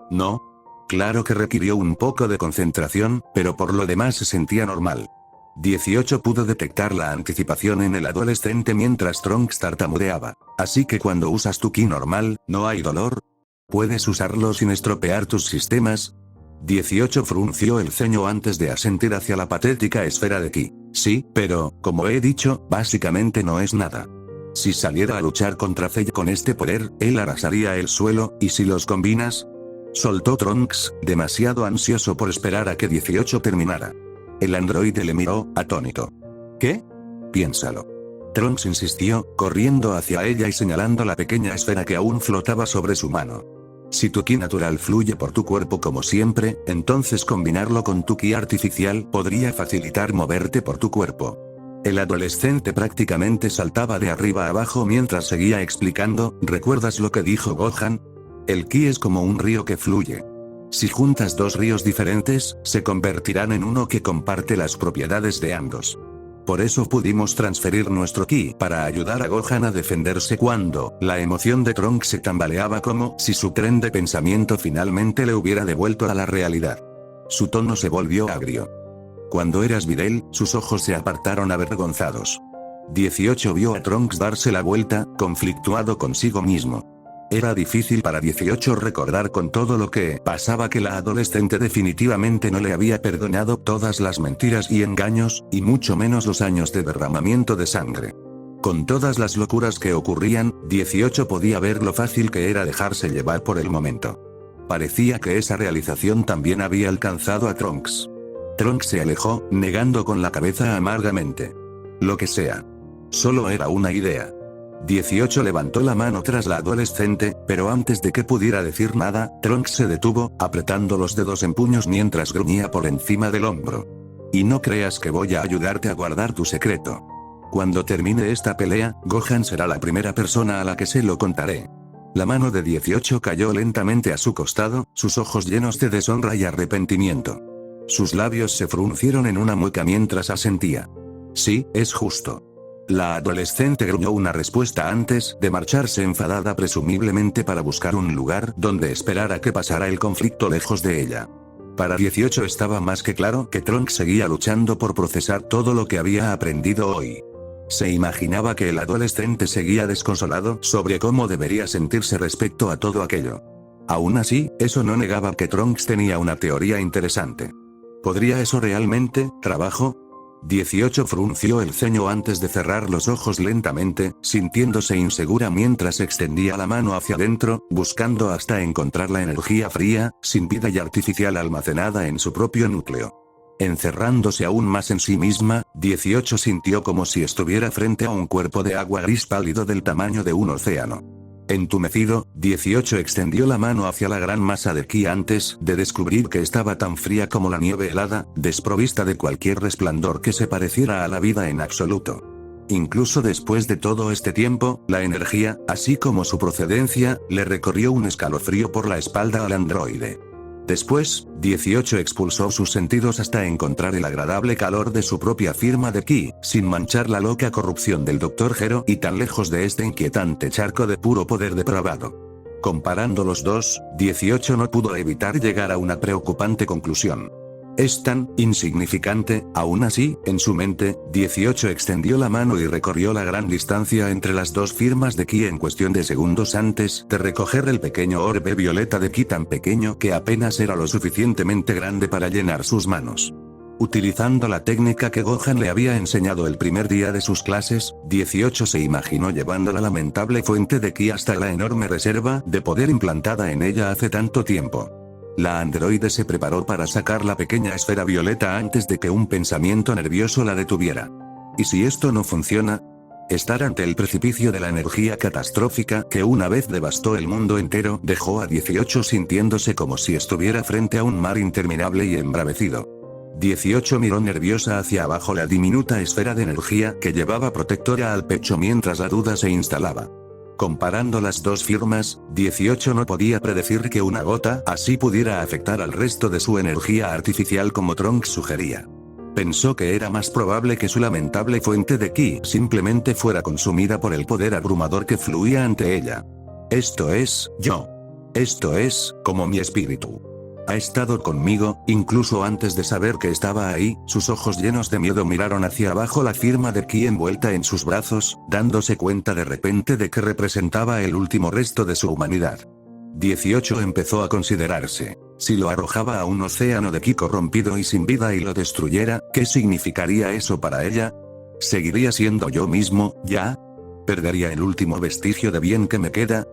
No. Claro que requirió un poco de concentración, pero por lo demás se sentía normal. 18 pudo detectar la anticipación en el adolescente mientras Trunks tartamudeaba. Así que cuando usas tu ki normal, ¿no hay dolor? ¿Puedes usarlo sin estropear tus sistemas? 18 frunció el ceño antes de asentir hacia la patética esfera de ki. Sí, pero, como he dicho, básicamente no es nada. Si saliera a luchar contra Cell con este poder, él arrasaría el suelo, ¿y si los combinas? Soltó Trunks, demasiado ansioso por esperar a que 18 terminara. El androide le miró, atónito. ¿Qué? Piénsalo. Trunks insistió, corriendo hacia ella y señalando la pequeña esfera que aún flotaba sobre su mano. Si tu ki natural fluye por tu cuerpo como siempre, entonces combinarlo con tu ki artificial podría facilitar moverte por tu cuerpo. El adolescente prácticamente saltaba de arriba a abajo mientras seguía explicando, ¿recuerdas lo que dijo Gohan? El ki es como un río que fluye. Si juntas dos ríos diferentes, se convertirán en uno que comparte las propiedades de ambos. Por eso pudimos transferir nuestro ki para ayudar a Gohan a defenderse cuando la emoción de Trunks se tambaleaba como si su tren de pensamiento finalmente le hubiera devuelto a la realidad. Su tono se volvió agrio. Cuando eras Videl, sus ojos se apartaron avergonzados. 18 vio a Trunks darse la vuelta, conflictuado consigo mismo. Era difícil para 18 recordar con todo lo que pasaba que la adolescente definitivamente no le había perdonado todas las mentiras y engaños, y mucho menos los años de derramamiento de sangre. Con todas las locuras que ocurrían, 18 podía ver lo fácil que era dejarse llevar por el momento. Parecía que esa realización también había alcanzado a Trunks. Trunks se alejó, negando con la cabeza amargamente. Lo que sea. Solo era una idea. 18 levantó la mano tras la adolescente, pero antes de que pudiera decir nada, Trunks se detuvo, apretando los dedos en puños mientras gruñía por encima del hombro. Y no creas que voy a ayudarte a guardar tu secreto. Cuando termine esta pelea, Gohan será la primera persona a la que se lo contaré. La mano de 18 cayó lentamente a su costado, sus ojos llenos de deshonra y arrepentimiento. Sus labios se fruncieron en una mueca mientras asentía. Sí, es justo. La adolescente gruñó una respuesta antes de marcharse enfadada presumiblemente para buscar un lugar donde esperar a que pasara el conflicto lejos de ella. Para 18 estaba más que claro que Trunks seguía luchando por procesar todo lo que había aprendido hoy. Se imaginaba que el adolescente seguía desconsolado sobre cómo debería sentirse respecto a todo aquello. Aún así, eso no negaba que Trunks tenía una teoría interesante. ¿Podría eso realmente, trabajo? 18 frunció el ceño antes de cerrar los ojos lentamente, sintiéndose insegura mientras extendía la mano hacia adentro, buscando hasta encontrar la energía fría, sin vida y artificial almacenada en su propio núcleo. Encerrándose aún más en sí misma, 18 sintió como si estuviera frente a un cuerpo de agua gris pálido del tamaño de un océano. Entumecido, 18 extendió la mano hacia la gran masa de ki antes de descubrir que estaba tan fría como la nieve helada, desprovista de cualquier resplandor que se pareciera a la vida en absoluto. Incluso después de todo este tiempo, la energía, así como su procedencia, le recorrió un escalofrío por la espalda al androide. Después, 18 expulsó sus sentidos hasta encontrar el agradable calor de su propia firma de ki, sin manchar la loca corrupción del Dr. Gero y tan lejos de este inquietante charco de puro poder depravado. Comparando los dos, 18 no pudo evitar llegar a una preocupante conclusión. Es tan insignificante, aún así, en su mente, 18 extendió la mano y recorrió la gran distancia entre las dos firmas de ki en cuestión de segundos antes de recoger el pequeño orbe violeta de ki tan pequeño que apenas era lo suficientemente grande para llenar sus manos. Utilizando la técnica que Gohan le había enseñado el primer día de sus clases, 18 se imaginó llevando la lamentable fuente de ki hasta la enorme reserva de poder implantada en ella hace tanto tiempo. La androide se preparó para sacar la pequeña esfera violeta antes de que un pensamiento nervioso la detuviera. ¿Y si esto no funciona? Estar ante el precipicio de la energía catastrófica que una vez devastó el mundo entero dejó a 18 sintiéndose como si estuviera frente a un mar interminable y embravecido. 18 miró nerviosa hacia abajo la diminuta esfera de energía que llevaba protectora al pecho mientras la duda se instalaba. Comparando las dos firmas, 18 no podía predecir que una gota así pudiera afectar al resto de su energía artificial como Trunks sugería. Pensó que era más probable que su lamentable fuente de ki simplemente fuera consumida por el poder abrumador que fluía ante ella. Esto es, yo. Esto es, como mi espíritu. Ha estado conmigo, incluso antes de saber que estaba ahí. Sus ojos llenos de miedo miraron hacia abajo la firma de ki envuelta en sus brazos, dándose cuenta de repente de que representaba el último resto de su humanidad. 18 empezó a considerarse. Si lo arrojaba a un océano de ki corrompido y sin vida y lo destruyera, ¿qué significaría eso para ella? ¿Seguiría siendo yo mismo, ya? ¿Perdería el último vestigio de bien que me queda?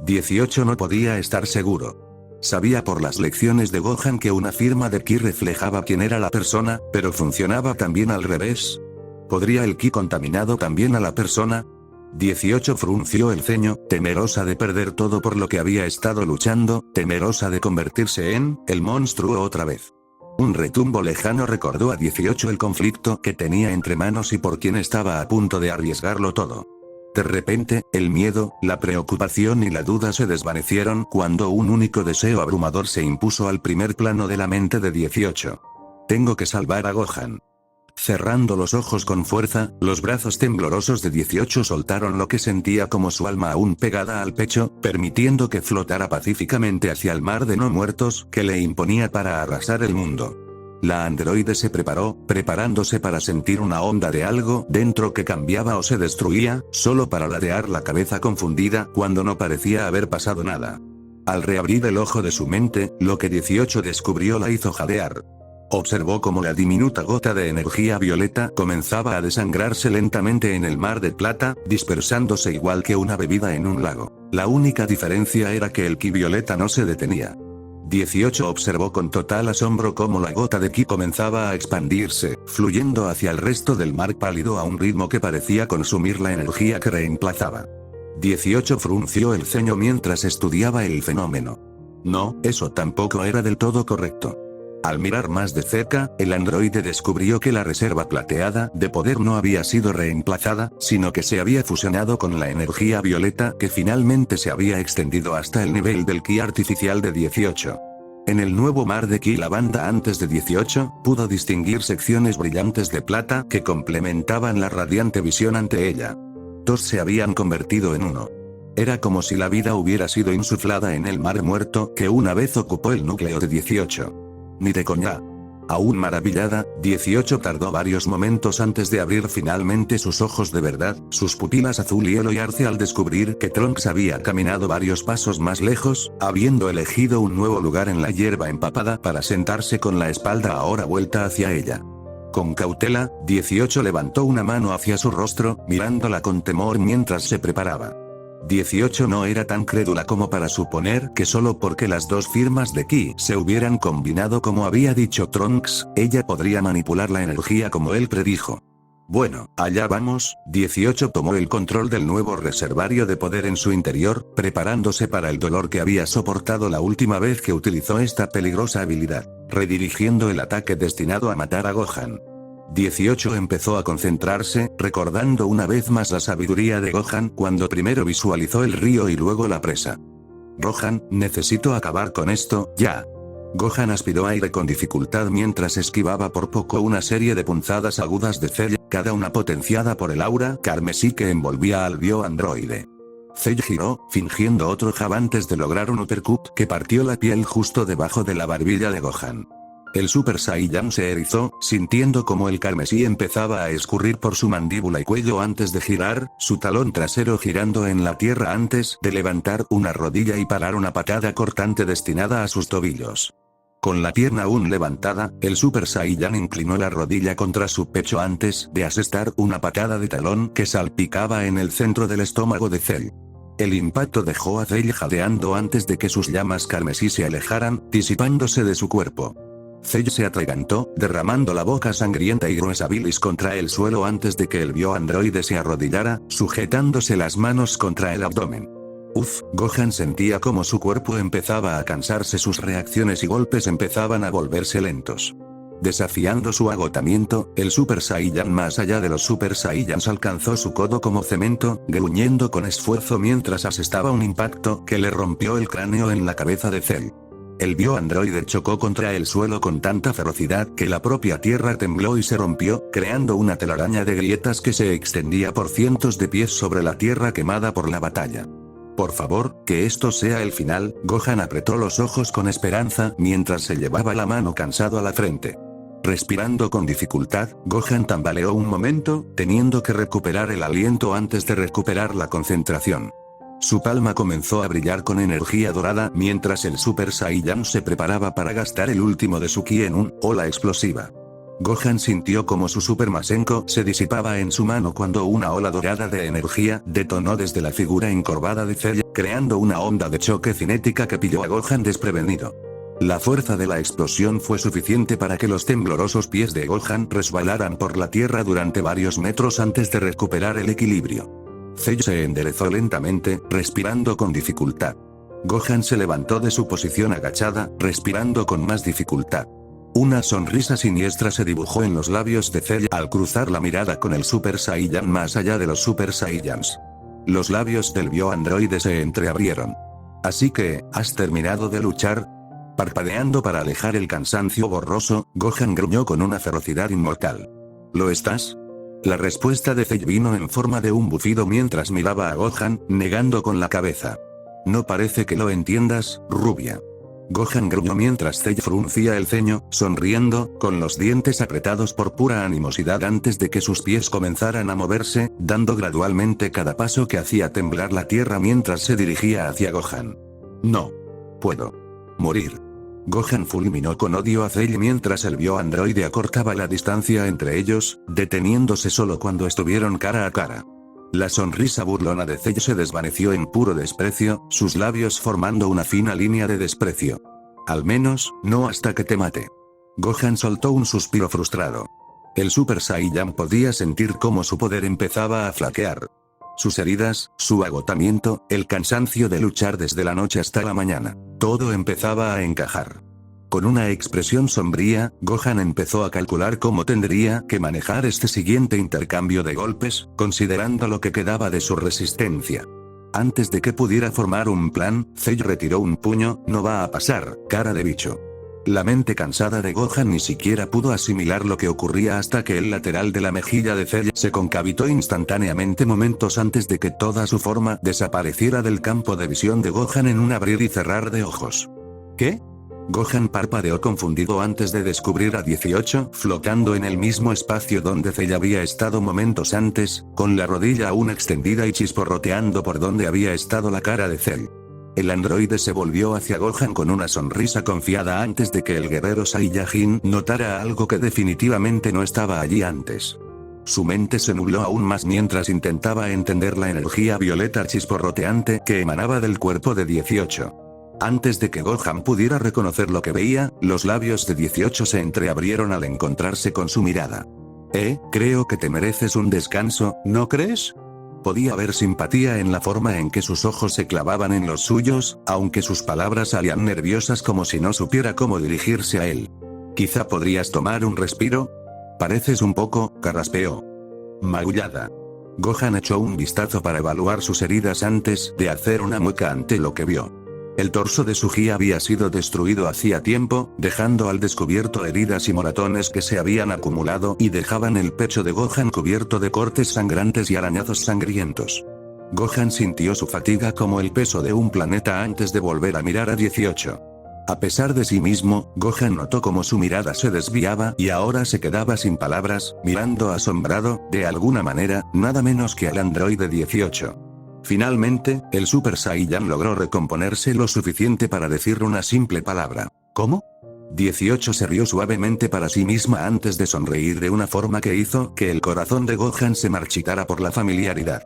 18 no podía estar seguro. Sabía por las lecciones de Gohan que una firma de ki reflejaba quién era la persona, pero funcionaba también al revés. ¿Podría el ki contaminado también a la persona? 18 frunció el ceño, temerosa de perder todo por lo que había estado luchando, temerosa de convertirse en el monstruo otra vez. Un retumbo lejano recordó a 18 el conflicto que tenía entre manos y por quien estaba a punto de arriesgarlo todo. De repente, el miedo, la preocupación y la duda se desvanecieron cuando un único deseo abrumador se impuso al primer plano de la mente de 18. Tengo que salvar a Gohan. Cerrando los ojos con fuerza, los brazos temblorosos de 18 soltaron lo que sentía como su alma aún pegada al pecho, permitiendo que flotara pacíficamente hacia el mar de no muertos que le imponía para arrasar el mundo. La androide se preparó, preparándose para sentir una onda de algo dentro que cambiaba o se destruía, solo para ladear la cabeza confundida cuando no parecía haber pasado nada. Al reabrir el ojo de su mente, lo que 18 descubrió la hizo jadear. Observó cómo la diminuta gota de energía violeta comenzaba a desangrarse lentamente en el mar de plata, dispersándose igual que una bebida en un lago. La única diferencia era que el ki violeta no se detenía. 18 observó con total asombro cómo la gota de ki comenzaba a expandirse, fluyendo hacia el resto del mar pálido a un ritmo que parecía consumir la energía que reemplazaba. 18 frunció el ceño mientras estudiaba el fenómeno. No, eso tampoco era del todo correcto. Al mirar más de cerca, el androide descubrió que la reserva plateada de poder no había sido reemplazada, sino que se había fusionado con la energía violeta que finalmente se había extendido hasta el nivel del ki artificial de 18. En el nuevo mar de ki la banda antes de 18 pudo distinguir secciones brillantes de plata que complementaban la radiante visión ante ella. Dos se habían convertido en uno. Era como si la vida hubiera sido insuflada en el mar muerto que una vez ocupó el núcleo de 18. Ni de coña. Aún maravillada, 18 tardó varios momentos antes de abrir finalmente sus ojos de verdad, sus pupilas azul hielo y arce al descubrir que Trunks había caminado varios pasos más lejos, habiendo elegido un nuevo lugar en la hierba empapada para sentarse con la espalda ahora vuelta hacia ella. Con cautela, 18 levantó una mano hacia su rostro, mirándola con temor mientras se preparaba. 18 no era tan crédula como para suponer que solo porque las dos firmas de ki se hubieran combinado como había dicho Trunks, ella podría manipular la energía como él predijo. Bueno, allá vamos. 18 tomó el control del nuevo reservario de poder en su interior, preparándose para el dolor que había soportado la última vez que utilizó esta peligrosa habilidad, redirigiendo el ataque destinado a matar a Gohan. 18 empezó a concentrarse, recordando una vez más la sabiduría de Gohan cuando primero visualizó el río y luego la presa. Gohan, necesito acabar con esto, ya. Gohan aspiró aire con dificultad mientras esquivaba por poco una serie de punzadas agudas de Cell, cada una potenciada por el aura carmesí que envolvía al bioandroide. Cell giró, fingiendo otro jab antes de lograr un uppercut que partió la piel justo debajo de la barbilla de Gohan. El Super Saiyan se erizó, sintiendo como el carmesí empezaba a escurrir por su mandíbula y cuello antes de girar, su talón trasero girando en la tierra antes de levantar una rodilla y parar una patada cortante destinada a sus tobillos. Con la pierna aún levantada, el Super Saiyan inclinó la rodilla contra su pecho antes de asestar una patada de talón que salpicaba en el centro del estómago de Cell. El impacto dejó a Cell jadeando antes de que sus llamas carmesí se alejaran, disipándose de su cuerpo. Cell se atragantó, derramando la boca sangrienta y gruesa bilis contra el suelo antes de que el bioandroide se arrodillara, sujetándose las manos contra el abdomen. Gohan sentía como su cuerpo empezaba a cansarse, sus reacciones y golpes empezaban a volverse lentos. Desafiando su agotamiento, el Super Saiyan más allá de los Super Saiyans alcanzó su codo como cemento, gruñendo con esfuerzo mientras asestaba un impacto que le rompió el cráneo en la cabeza de Cell. El bioandroide chocó contra el suelo con tanta ferocidad que la propia tierra tembló y se rompió, creando una telaraña de grietas que se extendía por cientos de pies sobre la tierra quemada por la batalla. Por favor, que esto sea el final. Gohan apretó los ojos con esperanza mientras se llevaba la mano cansado a la frente. Respirando con dificultad, Gohan tambaleó un momento, teniendo que recuperar el aliento antes de recuperar la concentración. Su palma comenzó a brillar con energía dorada mientras el Super Saiyan se preparaba para gastar el último de su ki en un ola explosiva. Gohan sintió como su Super Masenko se disipaba en su mano cuando una ola dorada de energía detonó desde la figura encorvada de Cell, creando una onda de choque cinética que pilló a Gohan desprevenido. La fuerza de la explosión fue suficiente para que los temblorosos pies de Gohan resbalaran por la tierra durante varios metros antes de recuperar el equilibrio. Cell se enderezó lentamente, respirando con dificultad. Gohan se levantó de su posición agachada, respirando con más dificultad. Una sonrisa siniestra se dibujó en los labios de Cell al cruzar la mirada con el Super Saiyan más allá de los Super Saiyans. Los labios del bioandroide se entreabrieron. ¿Así que, has terminado de luchar? Parpadeando para alejar el cansancio borroso, Gohan gruñó con una ferocidad inmortal. ¿Lo estás? La respuesta de Cell vino en forma de un bufido mientras miraba a Gohan, negando con la cabeza. No parece que lo entiendas, rubia. Gohan gruñó mientras Cell fruncía el ceño, sonriendo, con los dientes apretados por pura animosidad antes de que sus pies comenzaran a moverse, dando gradualmente cada paso que hacía temblar la tierra mientras se dirigía hacia Gohan. No puedo morir. Gohan fulminó con odio a Cell mientras el bioandroide acortaba la distancia entre ellos, deteniéndose solo cuando estuvieron cara a cara. La sonrisa burlona de Cell se desvaneció en puro desprecio, sus labios formando una fina línea de desprecio. Al menos, no hasta que te mate. Gohan soltó un suspiro frustrado. El Super Saiyan podía sentir cómo su poder empezaba a flaquear. Sus heridas, su agotamiento, el cansancio de luchar desde la noche hasta la mañana. Todo empezaba a encajar. Con una expresión sombría, Gohan empezó a calcular cómo tendría que manejar este siguiente intercambio de golpes, considerando lo que quedaba de su resistencia. Antes de que pudiera formar un plan, Cell retiró un puño. No va a pasar, cara de bicho. La mente cansada de Gohan ni siquiera pudo asimilar lo que ocurría hasta que el lateral de la mejilla de Cell se concavitó instantáneamente momentos antes de que toda su forma desapareciera del campo de visión de Gohan en un abrir y cerrar de ojos. ¿Qué? Gohan parpadeó confundido antes de descubrir a 18 flotando en el mismo espacio donde Cell había estado momentos antes, con la rodilla aún extendida y chisporroteando por donde había estado la cara de Cell. El androide se volvió hacia Gohan con una sonrisa confiada antes de que el guerrero Saiyajin notara algo que definitivamente no estaba allí antes. Su mente se nubló aún más mientras intentaba entender la energía violeta chisporroteante que emanaba del cuerpo de 18. Antes de que Gohan pudiera reconocer lo que veía, los labios de 18 se entreabrieron al encontrarse con su mirada. Creo que te mereces un descanso, ¿no crees? Podía ver simpatía en la forma en que sus ojos se clavaban en los suyos, aunque sus palabras salían nerviosas como si no supiera cómo dirigirse a él. ¿Quizá podrías tomar un respiro? Pareces un poco, carraspeó. Magullada. Gohan echó un vistazo para evaluar sus heridas antes de hacer una mueca ante lo que vio. El torso de Suji había sido destruido hacía tiempo, dejando al descubierto heridas y moratones que se habían acumulado y dejaban el pecho de Gohan cubierto de cortes sangrantes y arañazos sangrientos. Gohan sintió su fatiga como el peso de un planeta antes de volver a mirar a 18. A pesar de sí mismo, Gohan notó cómo su mirada se desviaba y ahora se quedaba sin palabras, mirando asombrado, de alguna manera, nada menos que al androide 18. Finalmente, el Super Saiyan logró recomponerse lo suficiente para decir una simple palabra. ¿Cómo? 18 se rió suavemente para sí misma antes de sonreír de una forma que hizo que el corazón de Gohan se marchitara por la familiaridad.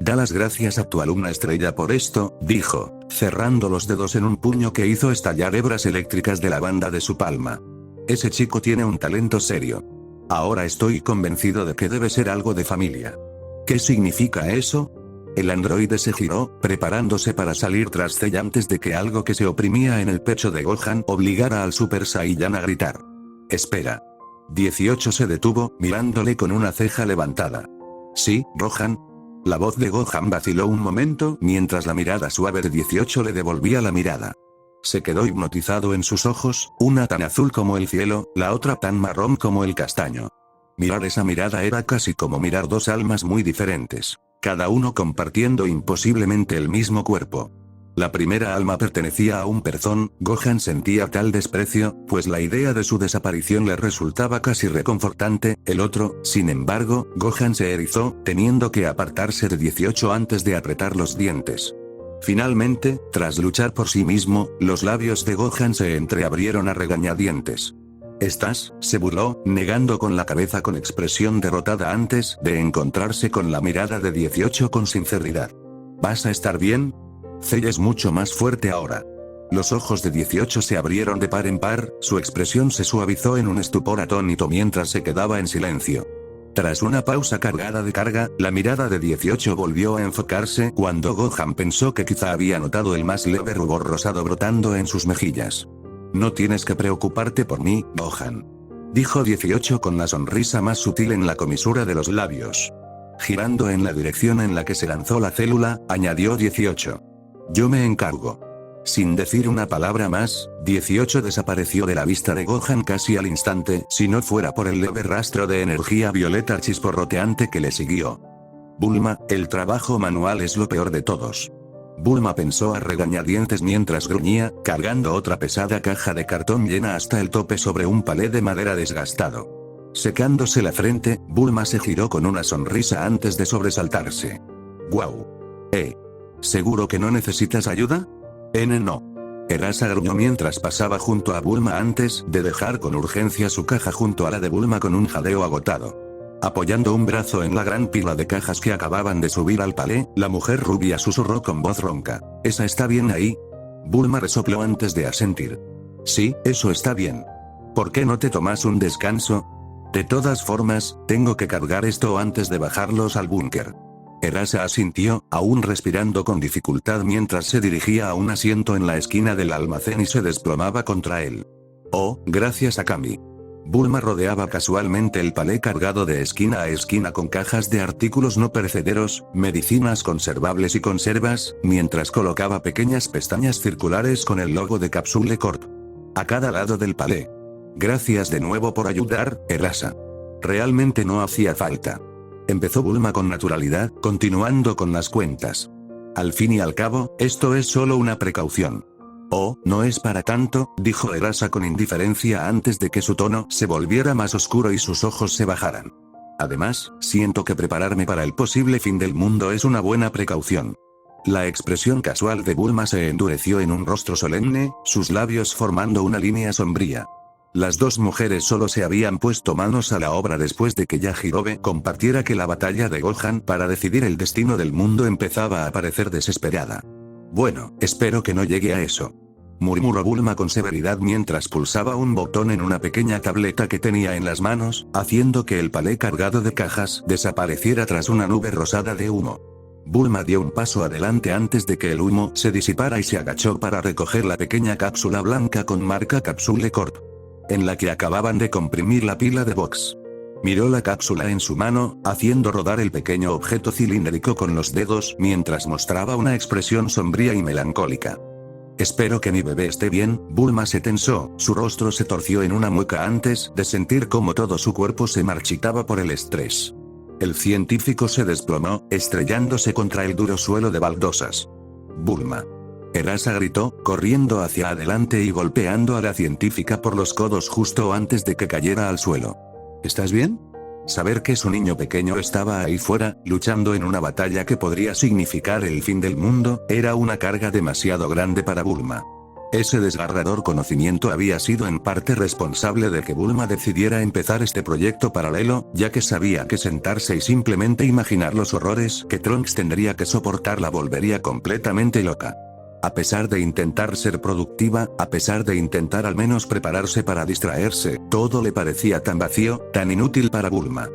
Da las gracias a tu alumna estrella por esto, dijo, cerrando los dedos en un puño que hizo estallar hebras eléctricas de la banda de su palma. Ese chico tiene un talento serio. Ahora estoy convencido de que debe ser algo de familia. ¿Qué significa eso? El androide se giró, preparándose para salir tras Cell antes de que algo que se oprimía en el pecho de Gohan obligara al Super Saiyan a gritar. Espera. 18 se detuvo, mirándole con una ceja levantada. ¿Sí, Gohan? La voz de Gohan vaciló un momento mientras la mirada suave de 18 le devolvía la mirada. Se quedó hipnotizado en sus ojos, una tan azul como el cielo, la otra tan marrón como el castaño. Mirar esa mirada era casi como mirar dos almas muy diferentes. Cada uno compartiendo imposiblemente el mismo cuerpo. La primera alma pertenecía a un perzón. Gohan sentía tal desprecio, pues la idea de su desaparición le resultaba casi reconfortante. El otro, sin embargo, Gohan se erizó, teniendo que apartarse de 18 antes de apretar los dientes. Finalmente, tras luchar por sí mismo, los labios de Gohan se entreabrieron a regañadientes. ¿Estás? Se burló, negando con la cabeza con expresión derrotada antes de encontrarse con la mirada de 18 con sinceridad. ¿Vas a estar bien? Cell es mucho más fuerte ahora. Los ojos de 18 se abrieron de par en par, su expresión se suavizó en un estupor atónito mientras se quedaba en silencio. Tras una pausa cargada de carga, la mirada de 18 volvió a enfocarse cuando Gohan pensó que quizá había notado el más leve rubor rosado brotando en sus mejillas. No tienes que preocuparte por mí, Gohan. Dijo 18 con la sonrisa más sutil en la comisura de los labios. Girando en la dirección en la que se lanzó la célula, añadió 18. Yo me encargo. Sin decir una palabra más, 18 desapareció de la vista de Gohan casi al instante, si no fuera por el leve rastro de energía violeta chisporroteante que le siguió. Bulma, el trabajo manual es lo peor de todos. Bulma pensó a regañadientes mientras gruñía, cargando otra pesada caja de cartón llena hasta el tope sobre un palé de madera desgastado. Secándose la frente, Bulma se giró con una sonrisa antes de sobresaltarse. «¡Guau! ¿Seguro que no necesitas ayuda?» No. Erasa gruñó mientras pasaba junto a Bulma antes de dejar con urgencia su caja junto a la de Bulma con un jadeo agotado. Apoyando un brazo en la gran pila de cajas que acababan de subir al palé, la mujer rubia susurró con voz ronca. ¿Esa está bien ahí? Bulma resopló antes de asentir. Sí, eso está bien. ¿Por qué no te tomas un descanso? De todas formas, tengo que cargar esto antes de bajarlos al búnker. Erasa asintió, aún respirando con dificultad mientras se dirigía a un asiento en la esquina del almacén y se desplomaba contra él. Oh, gracias a Kami. Bulma rodeaba casualmente el palé cargado de esquina a esquina con cajas de artículos no perecederos, medicinas conservables y conservas, mientras colocaba pequeñas pestañas circulares con el logo de Capsule Corp. A cada lado del palé. Gracias de nuevo por ayudar, Erasa. Realmente no hacía falta. Empezó Bulma con naturalidad, continuando con las cuentas. Al fin y al cabo, esto es solo una precaución. Oh, no es para tanto, dijo Erasa con indiferencia antes de que su tono se volviera más oscuro y sus ojos se bajaran. Además, siento que prepararme para el posible fin del mundo es una buena precaución. La expresión casual de Bulma se endureció en un rostro solemne, sus labios formando una línea sombría. Las dos mujeres solo se habían puesto manos a la obra después de que Yajirobe compartiera que la batalla de Gohan para decidir el destino del mundo empezaba a parecer desesperada. Bueno, espero que no llegue a eso. Murmuró Bulma con severidad mientras pulsaba un botón en una pequeña tableta que tenía en las manos, haciendo que el palé cargado de cajas desapareciera tras una nube rosada de humo. Bulma dio un paso adelante antes de que el humo se disipara y se agachó para recoger la pequeña cápsula blanca con marca Capsule Corp, en la que acababan de comprimir la pila de box. Miró la cápsula en su mano, haciendo rodar el pequeño objeto cilíndrico con los dedos mientras mostraba una expresión sombría y melancólica. Espero que mi bebé esté bien. Bulma se tensó, su rostro se torció en una mueca antes de sentir cómo todo su cuerpo se marchitaba por el estrés. El científico se desplomó, estrellándose contra el duro suelo de baldosas. Bulma. Erasa gritó, corriendo hacia adelante y golpeando a la científica por los codos justo antes de que cayera al suelo. ¿Estás bien? Saber que su niño pequeño estaba ahí fuera, luchando en una batalla que podría significar el fin del mundo, era una carga demasiado grande para Bulma. Ese desgarrador conocimiento había sido en parte responsable de que Bulma decidiera empezar este proyecto paralelo, ya que sabía que sentarse y simplemente imaginar los horrores que Trunks tendría que soportar la volvería completamente loca. A pesar de intentar ser productiva, a pesar de intentar al menos prepararse para distraerse, todo le parecía tan vacío, tan inútil para Bulma.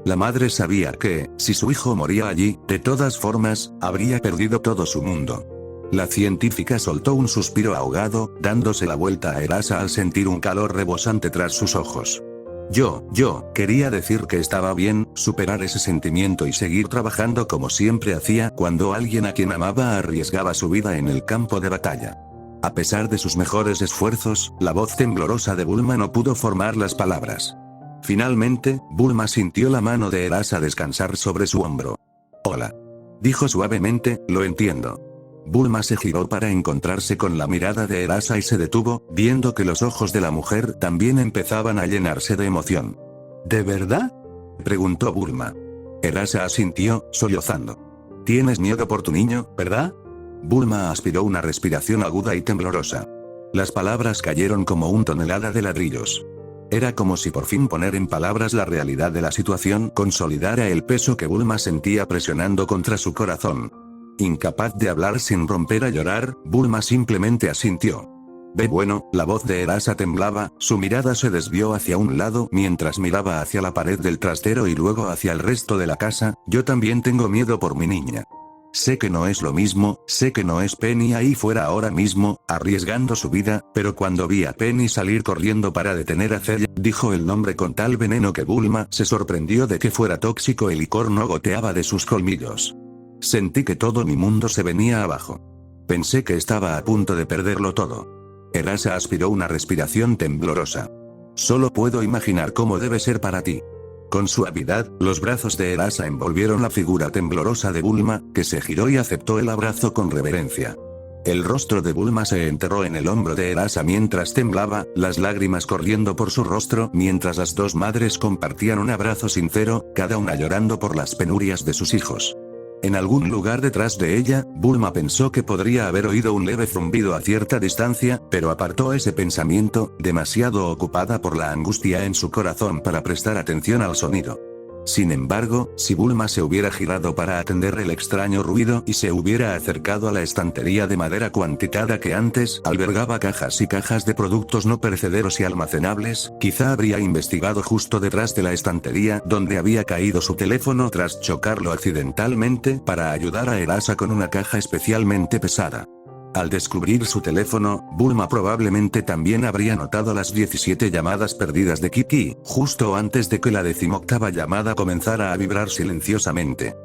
La madre sabía que, si su hijo moría allí, de todas formas, habría perdido todo su mundo. La científica soltó un suspiro ahogado, dándose la vuelta a Erasa al sentir un calor rebosante tras sus ojos. Yo quería decir que estaba bien, superar ese sentimiento y seguir trabajando como siempre hacía cuando alguien a quien amaba arriesgaba su vida en el campo de batalla. A pesar de sus mejores esfuerzos, la voz temblorosa de Bulma no pudo formar las palabras. Finalmente, Bulma sintió la mano de Erasa descansar sobre su hombro. Hola. Dijo suavemente, lo entiendo. Bulma se giró para encontrarse con la mirada de Erasa y se detuvo, viendo que los ojos de la mujer también empezaban a llenarse de emoción. ¿De verdad? Preguntó Bulma. Erasa asintió, sollozando. Tienes miedo por tu niño, ¿verdad? Bulma aspiró una respiración aguda y temblorosa. Las palabras cayeron como una tonelada de ladrillos. Era como si por fin poner en palabras la realidad de la situación consolidara el peso que Bulma sentía presionando contra su corazón. Incapaz de hablar sin romper a llorar, Bulma simplemente asintió. Bueno, la voz de Erasa temblaba, su mirada se desvió hacia un lado mientras miraba hacia la pared del trastero y luego hacia el resto de la casa. Yo también tengo miedo por mi niña. Sé que no es lo mismo, sé que no es Penny ahí fuera ahora mismo, arriesgando su vida, pero cuando vi a Penny salir corriendo para detener a Cell, dijo el nombre con tal veneno que Bulma se sorprendió de que fuera tóxico. El licor no goteaba de sus colmillos. Sentí que todo mi mundo se venía abajo. Pensé que estaba a punto de perderlo todo. Erasa aspiró una respiración temblorosa. Solo puedo imaginar cómo debe ser para ti. Con suavidad, los brazos de Erasa envolvieron la figura temblorosa de Bulma, que se giró y aceptó el abrazo con reverencia. El rostro de Bulma se enterró en el hombro de Erasa mientras temblaba, las lágrimas corriendo por su rostro mientras las dos madres compartían un abrazo sincero, cada una llorando por las penurias de sus hijos. En algún lugar detrás de ella, Bulma pensó que podría haber oído un leve zumbido a cierta distancia, pero apartó ese pensamiento, demasiado ocupada por la angustia en su corazón para prestar atención al sonido. Sin embargo, si Bulma se hubiera girado para atender el extraño ruido y se hubiera acercado a la estantería de madera cuantitada que antes albergaba cajas y cajas de productos no perecederos y almacenables, quizá habría investigado justo detrás de la estantería donde había caído su teléfono tras chocarlo accidentalmente para ayudar a Erasa con una caja especialmente pesada. Al descubrir su teléfono, Bulma probablemente también habría notado las 17 llamadas perdidas de Kiki, justo antes de que la 18ª llamada comenzara a vibrar silenciosamente.